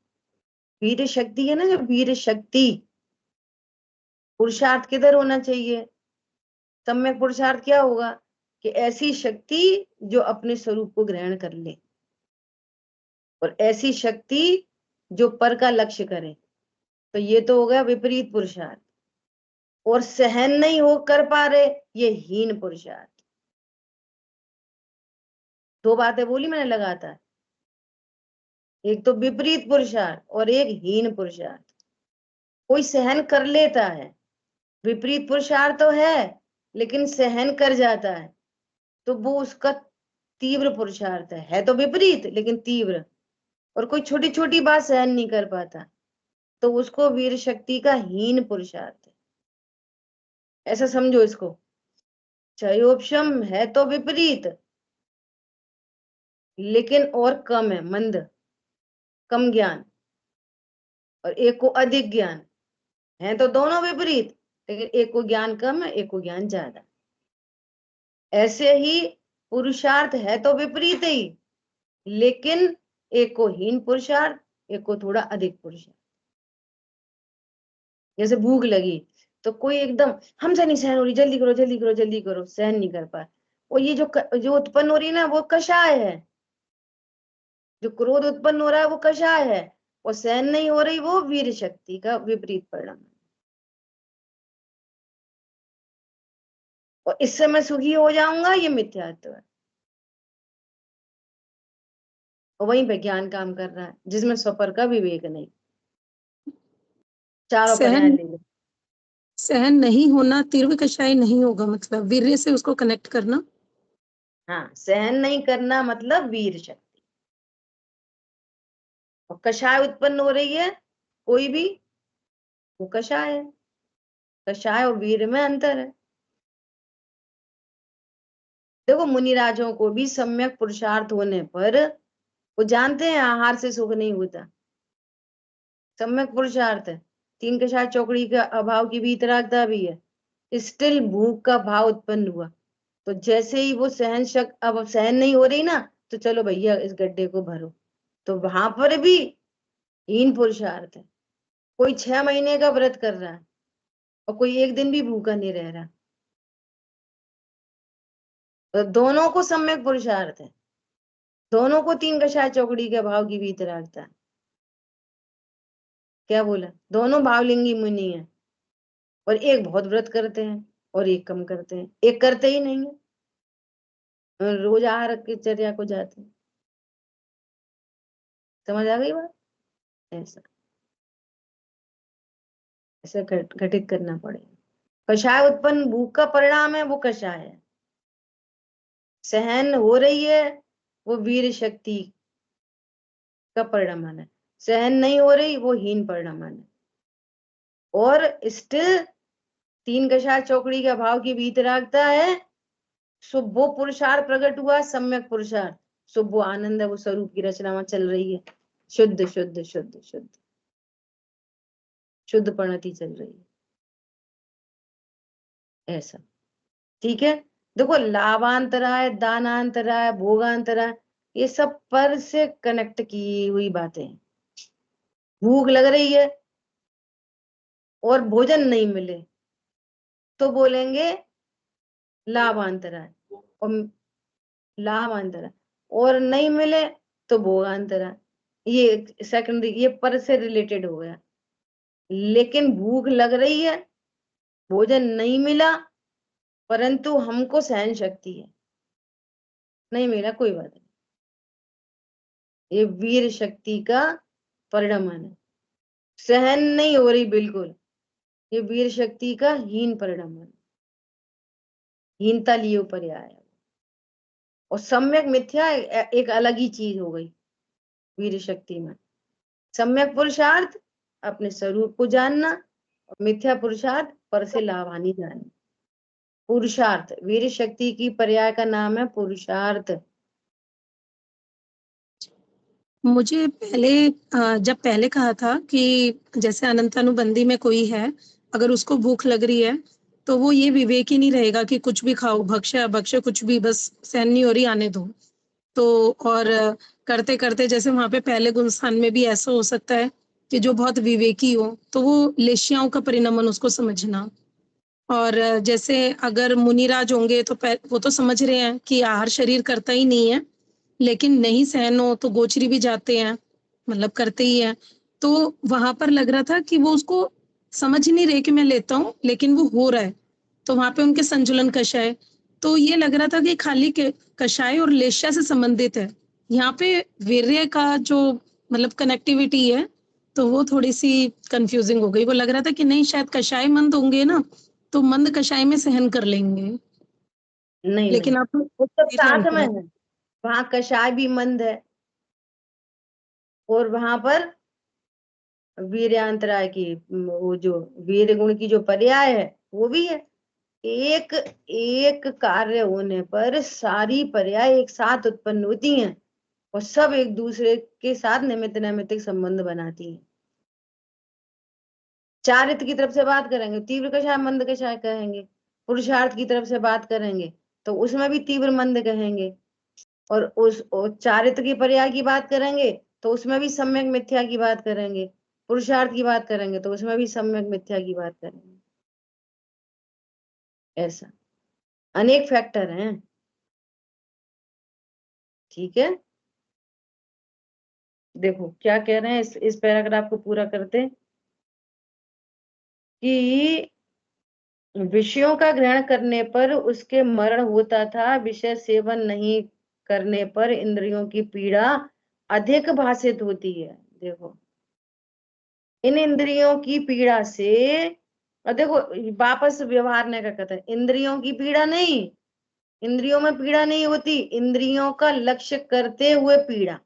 वीर शक्ति है ना, जो वीर शक्ति, पुरुषार्थ किधर होना चाहिए? सम्यक पुरुषार्थ क्या होगा? कि ऐसी शक्ति जो अपने स्वरूप को ग्रहण कर ले, और ऐसी शक्ति जो पर का लक्ष्य करे। तो ये तो हो गया विपरीत पुरुषार्थ। और सहन नहीं हो कर पा रहे, ये हीन पुरुषार्थ। दो बातें बोली मैंने लगातार, एक तो विपरीत पुरुषार्थ और एक हीन पुरुषार्थ। कोई सहन कर लेता है, विपरीत पुरुषार्थ तो है लेकिन सहन कर जाता है, तो वो उसका तीव्र पुरुषार्थ है तो विपरीत लेकिन तीव्र। और कोई छोटी छोटी बात सहन नहीं कर पाता, तो उसको वीर शक्ति का हीन पुरुषार्थ है। ऐसा समझो इसको, क्षयोपशम है तो विपरीत लेकिन और कम है, मंद, कम ज्ञान, और एक को अधिक ज्ञान है, तो दोनों विपरीत लेकिन एक को ज्ञान कम है, एक को ज्ञान ज्यादा। ऐसे ही पुरुषार्थ है तो विपरीत ही, लेकिन एक को हीन पुरुषार्थ, एक को थोड़ा अधिक पुरुषार्थ। जैसे भूख लगी तो कोई एकदम हमसे नहीं सहन हो रही, जल्दी करो जल्दी करो जल्दी करो, सहन नहीं कर पाए, और ये जो उत्पन्न हो रही है ना, वो कषाय है। जो क्रोध उत्पन्न हो रहा है वो कषाय है, और सहन नहीं हो रही वो वीर शक्ति का विपरीत परिणाम है। और इससे मैं सुखी हो जाऊंगा, ये मिथ्यात्व है। और वहीं पे ज्ञान काम कर रहा है जिसमें स्वपर का विवेक नहीं। चारों पर्याय ले लो। सहन नहीं होना तीव्र कषाय नहीं होगा, मतलब वीर्य से उसको कनेक्ट करना। हाँ, सहन नहीं करना मतलब वीर शक्ति। और कषाय उत्पन्न हो रही है कोई भी, वो कषाय है। कषाय और वीर में अंतर है। देखो, मुनिराजों को भी सम्यक पुरुषार्थ होने पर वो जानते हैं आहार से सुख नहीं होता। सम्यक पुरुषार्थ है, तीन कषाय चौकड़ी का अभाव की भी वितरागता भी है, स्टिल भूख का भाव उत्पन्न हुआ। तो जैसे ही वो अब सहन नहीं हो रही ना, तो चलो भैया इस गड्ढे को भरो, तो वहां पर भी हीन पुरुषार्थ है। कोई 6 महीने का व्रत कर रहा है और कोई एक दिन भी भूखा नहीं रह रहा, तो दोनों को सम्यक पुरुषार्थ है, दोनों को तीन कषाय चौकड़ी के भाव की वितरागता है। क्या बोला? दोनों भावलिंगी मुनि है, और एक बहुत व्रत करते हैं और एक कम करते हैं, एक करते ही नहीं है, रोज आहार की चर्या को जाते हैं। समझ आ गई बात? ऐसा ऐसा घटित करना पड़ेगा। कषाय उत्पन्न भूख का परिणाम है, वो कषाय है। सहन हो रही है, वो वीर शक्ति का परिणाम है। सहन नहीं हो रही, वो हीन परिणाम है। और स्टिल तीन कषाय चौकड़ी के भाव की वीतरागता है, सो वो पुरुषार्थ प्रकट हुआ, सम्यक पुरुषार्थ। सो वो आनंद है, वो स्वरूप की रचना में चल रही है, शुद्ध शुद्ध शुद्ध शुद्ध शुद्ध प्रणति चल रही है। ऐसा, ठीक है। देखो, लाभांतराय, दानांतराय, भोगांतराय, ये सब पर से कनेक्ट की हुई बातें हैं। भूख लग रही है और भोजन नहीं मिले तो बोलेंगे लाभांतराय, और लाभांतराय, और नहीं मिले तो भोगांतराय। ये सेकेंडरी, ये पर से रिलेटेड हो गया। लेकिन भूख लग रही है, भोजन नहीं मिला, परंतु हमको सहन शक्ति है, नहीं मिला कोई बात नहीं, ये वीर शक्ति का परिणाम है। सहन नहीं हो रही बिल्कुल, ये वीर शक्ति का हीन परिणाम है, हीनता लिए ऊपर आया। और सम्यक मिथ्या एक अलग ही चीज हो गई वीर शक्ति में। सम्यक पुरुषार्थ अपने स्वरूप को जानना, और मिथ्या पुरुषार्थ पर से लाभ हानि जानना। पुरुषार्थ, वीर शक्ति की पर्याय का नाम है पुरुषार्थ। मुझे पहले जब पहले कहा था कि जैसे अनंतानुबंधी में कोई है, अगर उसको भूख लग रही है तो वो ये विवेक ही नहीं रहेगा कि कुछ भी खाओ, भक्ष्य अभक्ष्य कुछ भी, बस सहन नहीं हो रही आने दो। तो और करते करते जैसे वहां पे पहले गुणस्थान में भी ऐसा हो सकता है कि जो बहुत विवेकी हो तो वो लेशियाओं का परिणमन उसको समझना। और जैसे अगर मुनिराज होंगे तो वो तो समझ रहे हैं कि आहार शरीर करता ही नहीं है, लेकिन नहीं सहन हो तो गोचरी भी जाते हैं, मतलब करते ही हैं। तो वहां पर लग रहा था कि वो उसको समझ ही नहीं रहे कि मैं लेता हूँ, लेकिन वो हो रहा है, तो वहां पे उनके संतुलन कषाय। तो ये लग रहा था कि खाली कषाय और लेश्या से संबंधित है। यहाँ पे वीर्य का जो मतलब कनेक्टिविटी है, तो वो थोड़ी सी कंफ्यूजिंग हो गई। वो लग रहा था कि नहीं, शायद कषाय मंद होंगे ना, तो मंद कषाय में सहन कर लेंगे। नहीं लेकिन नहीं, आप वो सब वीर्य साथ में अंतर है। वहां कषाय भी मंद है और वहां पर वीर्यांतराय की वो जो वीर गुण की जो पर्याय है वो भी है। एक एक कार्य होने पर सारी पर्याय एक साथ उत्पन्न होती हैं और सब एक दूसरे के साथ निमित्त नैमित्तिक संबंध बनाती हैं। चारित्र की तरफ से बात करेंगे तीव्र कषाय मंद कषाय कहेंगे, पुरुषार्थ की तरफ से बात करेंगे तो उसमें भी तीव्र मंद कहेंगे, और चारित्र की पर्याय की बात करेंगे तो उसमें भी सम्यक मिथ्या की बात करेंगे, पुरुषार्थ की बात करेंगे तो उसमें भी सम्यक मिथ्या की बात करेंगे। ऐसा अनेक फैक्टर हैं। ठीक है, देखो क्या कह रहे हैं इस पैराग्राफ को पूरा करते हैं कि विषयों का ग्रहण करने पर उसके मरण होता था, विषय सेवन नहीं करने पर इंद्रियों की पीड़ा अधिक भाषित होती है। देखो इन इंद्रियों की पीड़ा से, और देखो वापस व्यवहार ने क्या कहता है, इंद्रियों की पीड़ा नहीं, इंद्रियों में पीड़ा नहीं होती, इंद्रियों का लक्ष्य करते हुए पीड़ा।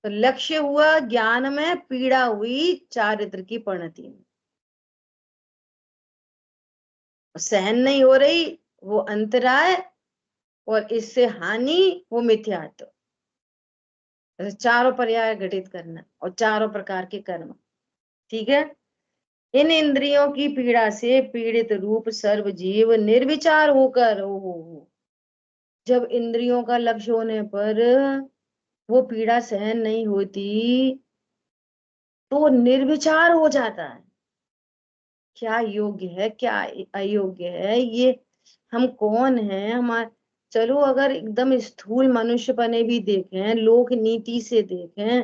तो लक्ष्य हुआ ज्ञान में, पीड़ा हुई चारित्र की परिणति में। सहन नहीं हो रही वो अंतराय, और इससे हानि वो मिथ्यात्व। चारों पर्याय घटित करना और चारों प्रकार के कर्म। ठीक है, इन इंद्रियों की पीड़ा से पीड़ित रूप सर्व जीव निर्विचार होकर, हो जब इंद्रियों का लक्ष्य होने पर वो पीड़ा सहन नहीं होती तो वो निर्विचार हो जाता है। क्या योग्य है क्या अयोग्य है, ये हम कौन हैं, हमारे, चलो अगर एकदम स्थूल मनुष्य बने भी देखें, लोक नीति से देखें,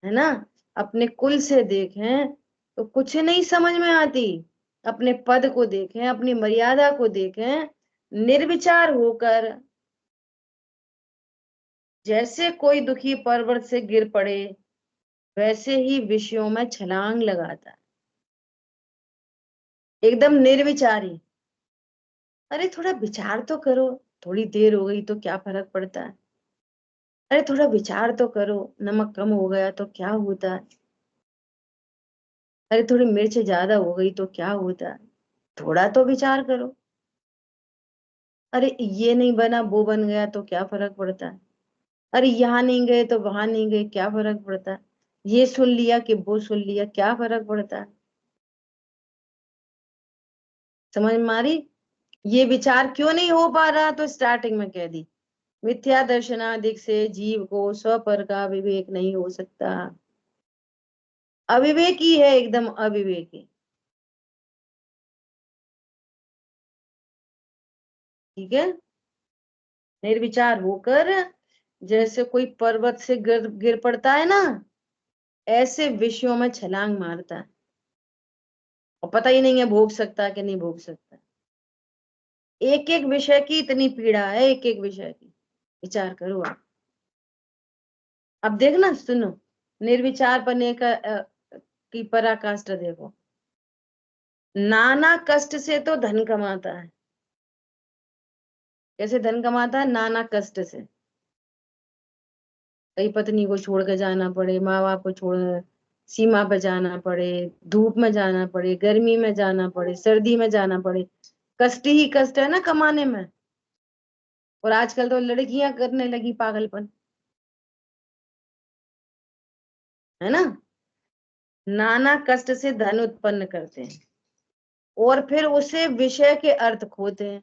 है ना, अपने कुल से देखें तो कुछ नहीं समझ में आती। अपने पद को देखें, अपनी मर्यादा को देखें, निर्विचार होकर जैसे कोई दुखी पर्वत से गिर पड़े वैसे ही विषयों में छलांग लगाता है, एकदम निर्विचारी। अरे थोड़ा विचार तो करो, थोड़ी देर हो गई तो क्या फर्क पड़ता है, अरे थोड़ा विचार तो करो, नमक कम हो गया तो क्या होता है, अरे थोड़ी मिर्च ज्यादा हो गई तो क्या होता है, थोड़ा तो विचार करो, अरे ये नहीं बना वो बन गया तो क्या फर्क पड़ता है, अरे यहाँ नहीं गए तो वहां नहीं गए क्या फर्क पड़ता है, ये सुन लिया कि वो सुन लिया क्या फर्क पड़ता है। समझ मारी, ये विचार क्यों नहीं हो पा रहा, तो स्टार्टिंग में कह दी मिथ्या दर्शनादिक से जीव को स्वपर का विवेक नहीं हो सकता, अविवेकी है, एकदम अविवेकी। ठीक है, निर्विचार होकर जैसे कोई पर्वत से गिर पड़ता है ना, ऐसे विषयों में छलांग मारता है और पता ही नहीं है भोग सकता है कि नहीं भोग सकता। एक एक विषय की इतनी पीड़ा है, एक एक विषय की, विचार करो आप। अब देखना सुनो, निर्विचार पने का की पराकाष्ठा देखो, नाना कष्ट से तो धन कमाता है। कैसे धन कमाता है, नाना कष्ट से, कई पत्नी को छोड़ के जाना पड़े, माँ बाप को छोड़ सीमा पे जाना पड़े, धूप में जाना पड़े, गर्मी में जाना पड़े, सर्दी में जाना पड़े, कष्ट ही कष्ट है ना कमाने में। और आजकल तो लड़कियां करने लगी पागलपन, है ना, नाना कष्ट से धन उत्पन्न करते हैं और फिर उसे विषय के अर्थ खोते हैं,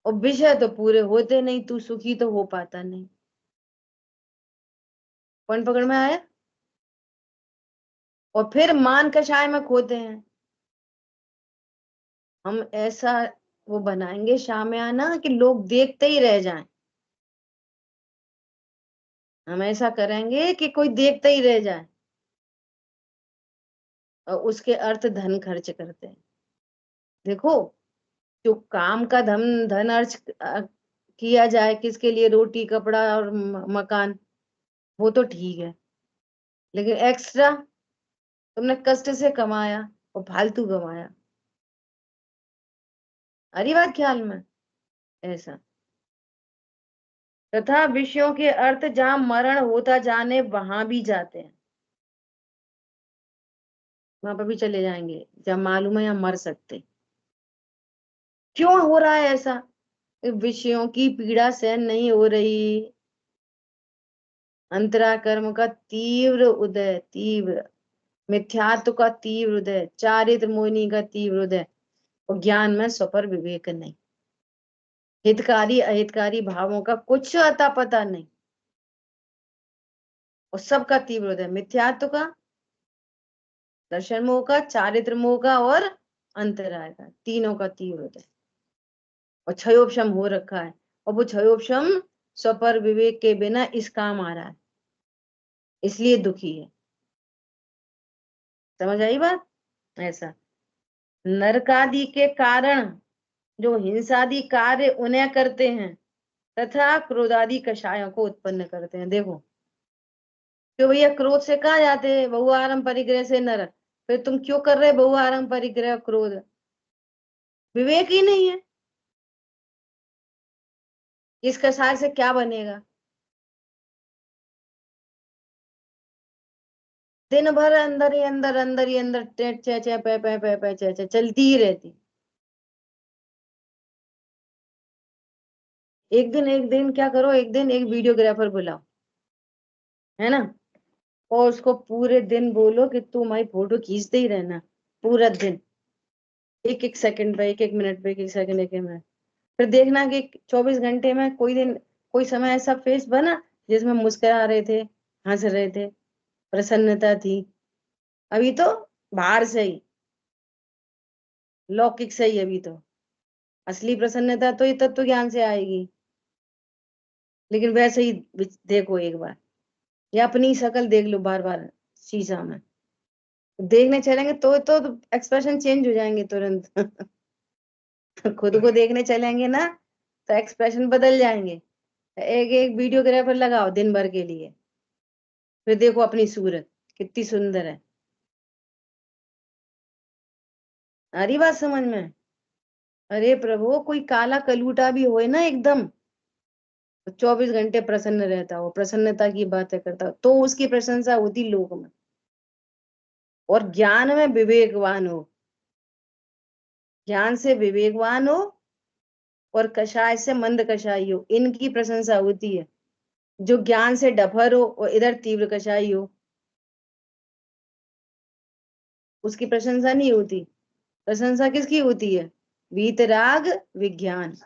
और विषय तो पूरे होते नहीं, तू सुखी तो हो पाता नहीं। कौन पकड़ में आया, और फिर मान कषाय में खोते हैं। हम ऐसा वो बनाएंगे शामियाना कि लोग देखते ही रह जाएं, हम ऐसा करेंगे कि कोई देखते ही रह जाए, और उसके अर्थ धन खर्च करते हैं। देखो, जो काम का धन अर्ज किया जाए, किसके लिए, रोटी कपड़ा और मकान, वो तो ठीक है, लेकिन एक्स्ट्रा तुमने कष्ट से कमाया और फालतू कमाया, अरे बात ख्याल में, ऐसा। तथा विषयों के अर्थ जहां मरण होता जाने वहां भी जाते हैं, वहां पर भी चले जाएंगे जब मालूम है यहाँ मर सकते। क्यों हो रहा है ऐसा? विषयों की पीड़ा सहन नहीं हो रही, अंतरा कर्म का तीव्र उदय, तीव्र मिथ्यात्व का तीव्र उदय, चारित्र मोहिनी का तीव्र उदय, और ज्ञान में स्वपर विवेक नहीं, हितकारी अहितकारी भावों का कुछ अता पता नहीं, और सबका तीव्र उदय, मिथ्यात्व का, दर्शन मोह का, चारित्र मोह का और अंतराय का, तीनों का तीव्र उदय, और क्षयोपशम हो रखा है, और वो क्षयोपशम स्वपर विवेक के बिना इस काम आ रहा है, इसलिए दुखी है। समझ आई बात? ऐसा नरकादि के कारण जो हिंसादि कार्य उन्हें करते हैं तथा क्रोधादि कषायों को उत्पन्न करते हैं। देखो, क्यों भैया, क्रोध से कहाँ जाते हैं? बहुआरम परिग्रह से नरक। फिर तुम क्यों कर रहे बहुआरम परिग्रह क्रोध? विवेक ही नहीं है। इस कषाय से क्या बनेगा? दिन भर अंदर ही अंदर, अंदर ही अंदर, चे चे पे पे पे पे चे चे चलती ही रहती। एक दिन क्या करो, एक दिन एक वीडियोग्राफर बुलाओ, है ना, और उसको पूरे दिन बोलो कि तू हमारी फोटो खींचते ही रहना पूरा दिन, एक एक सेकंड पे, एक एक मिनट पे, एक एक सेकंड, एक एक मिनट। फिर देखना कि 24 घंटे में कोई दिन, कोई समय ऐसा फेस बना जिसमें मुस्कुरा रहे थे, हंस रहे थे, प्रसन्नता थी। अभी तो बाहर से ही, लौकिक से ही, अभी तो असली प्रसन्नता तो ये तत्व ज्ञान से आएगी। लेकिन वैसे ही देखो एक बार, या अपनी शक्ल देख लो बार बार शीशा में, देखने चलेंगे तो एक्सप्रेशन चेंज हो जाएंगे तुरंत। खुद को देखने चलेंगे ना तो एक्सप्रेशन बदल जाएंगे। एक एक वीडियोग्राफर लगाओ दिन भर के लिए, फिर देखो अपनी सूरत कितनी सुंदर है। आ रही बात समझ में? अरे प्रभु, कोई काला कलूटा भी होए ना एकदम, तो 24 घंटे प्रसन्न रहता हो, प्रसन्नता की बातें करता हो, तो उसकी प्रशंसा होती लोक में। और ज्ञान में विवेकवान हो, ज्ञान से विवेकवान हो, और कषाय से मंद कषाई हो, इनकी प्रशंसा होती है। जो ज्ञान से डफर हो और इधर तीव्र कषाई हो, उसकी प्रशंसा नहीं होती। प्रशंसा किसकी होती है? वीतराग विज्ञान।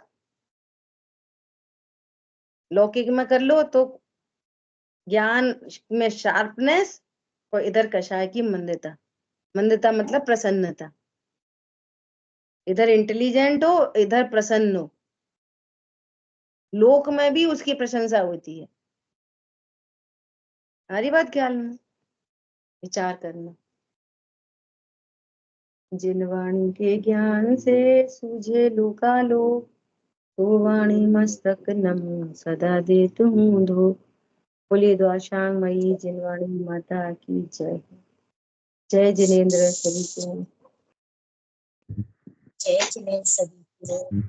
लौकिक में कर लो तो ज्ञान में शार्पनेस, और इधर कषाय की मंदता। मंदता मतलब प्रसन्नता, इधर इंटेलिजेंट हो, इधर प्रसन्न हो, लोक में भी उसकी प्रशंसा होती है। हमारी बात ख्याल में, विचार करना। जिन वाणी के ज्ञान से सूझे लोकालो, तो वाणी मस्तक नम सदा दे तुम धो। बोलिए द्वाशांग मई जिनवाणी माता की जय। जय जिनेन्द्र सभी को। जय जिनेन्द्र सभी को।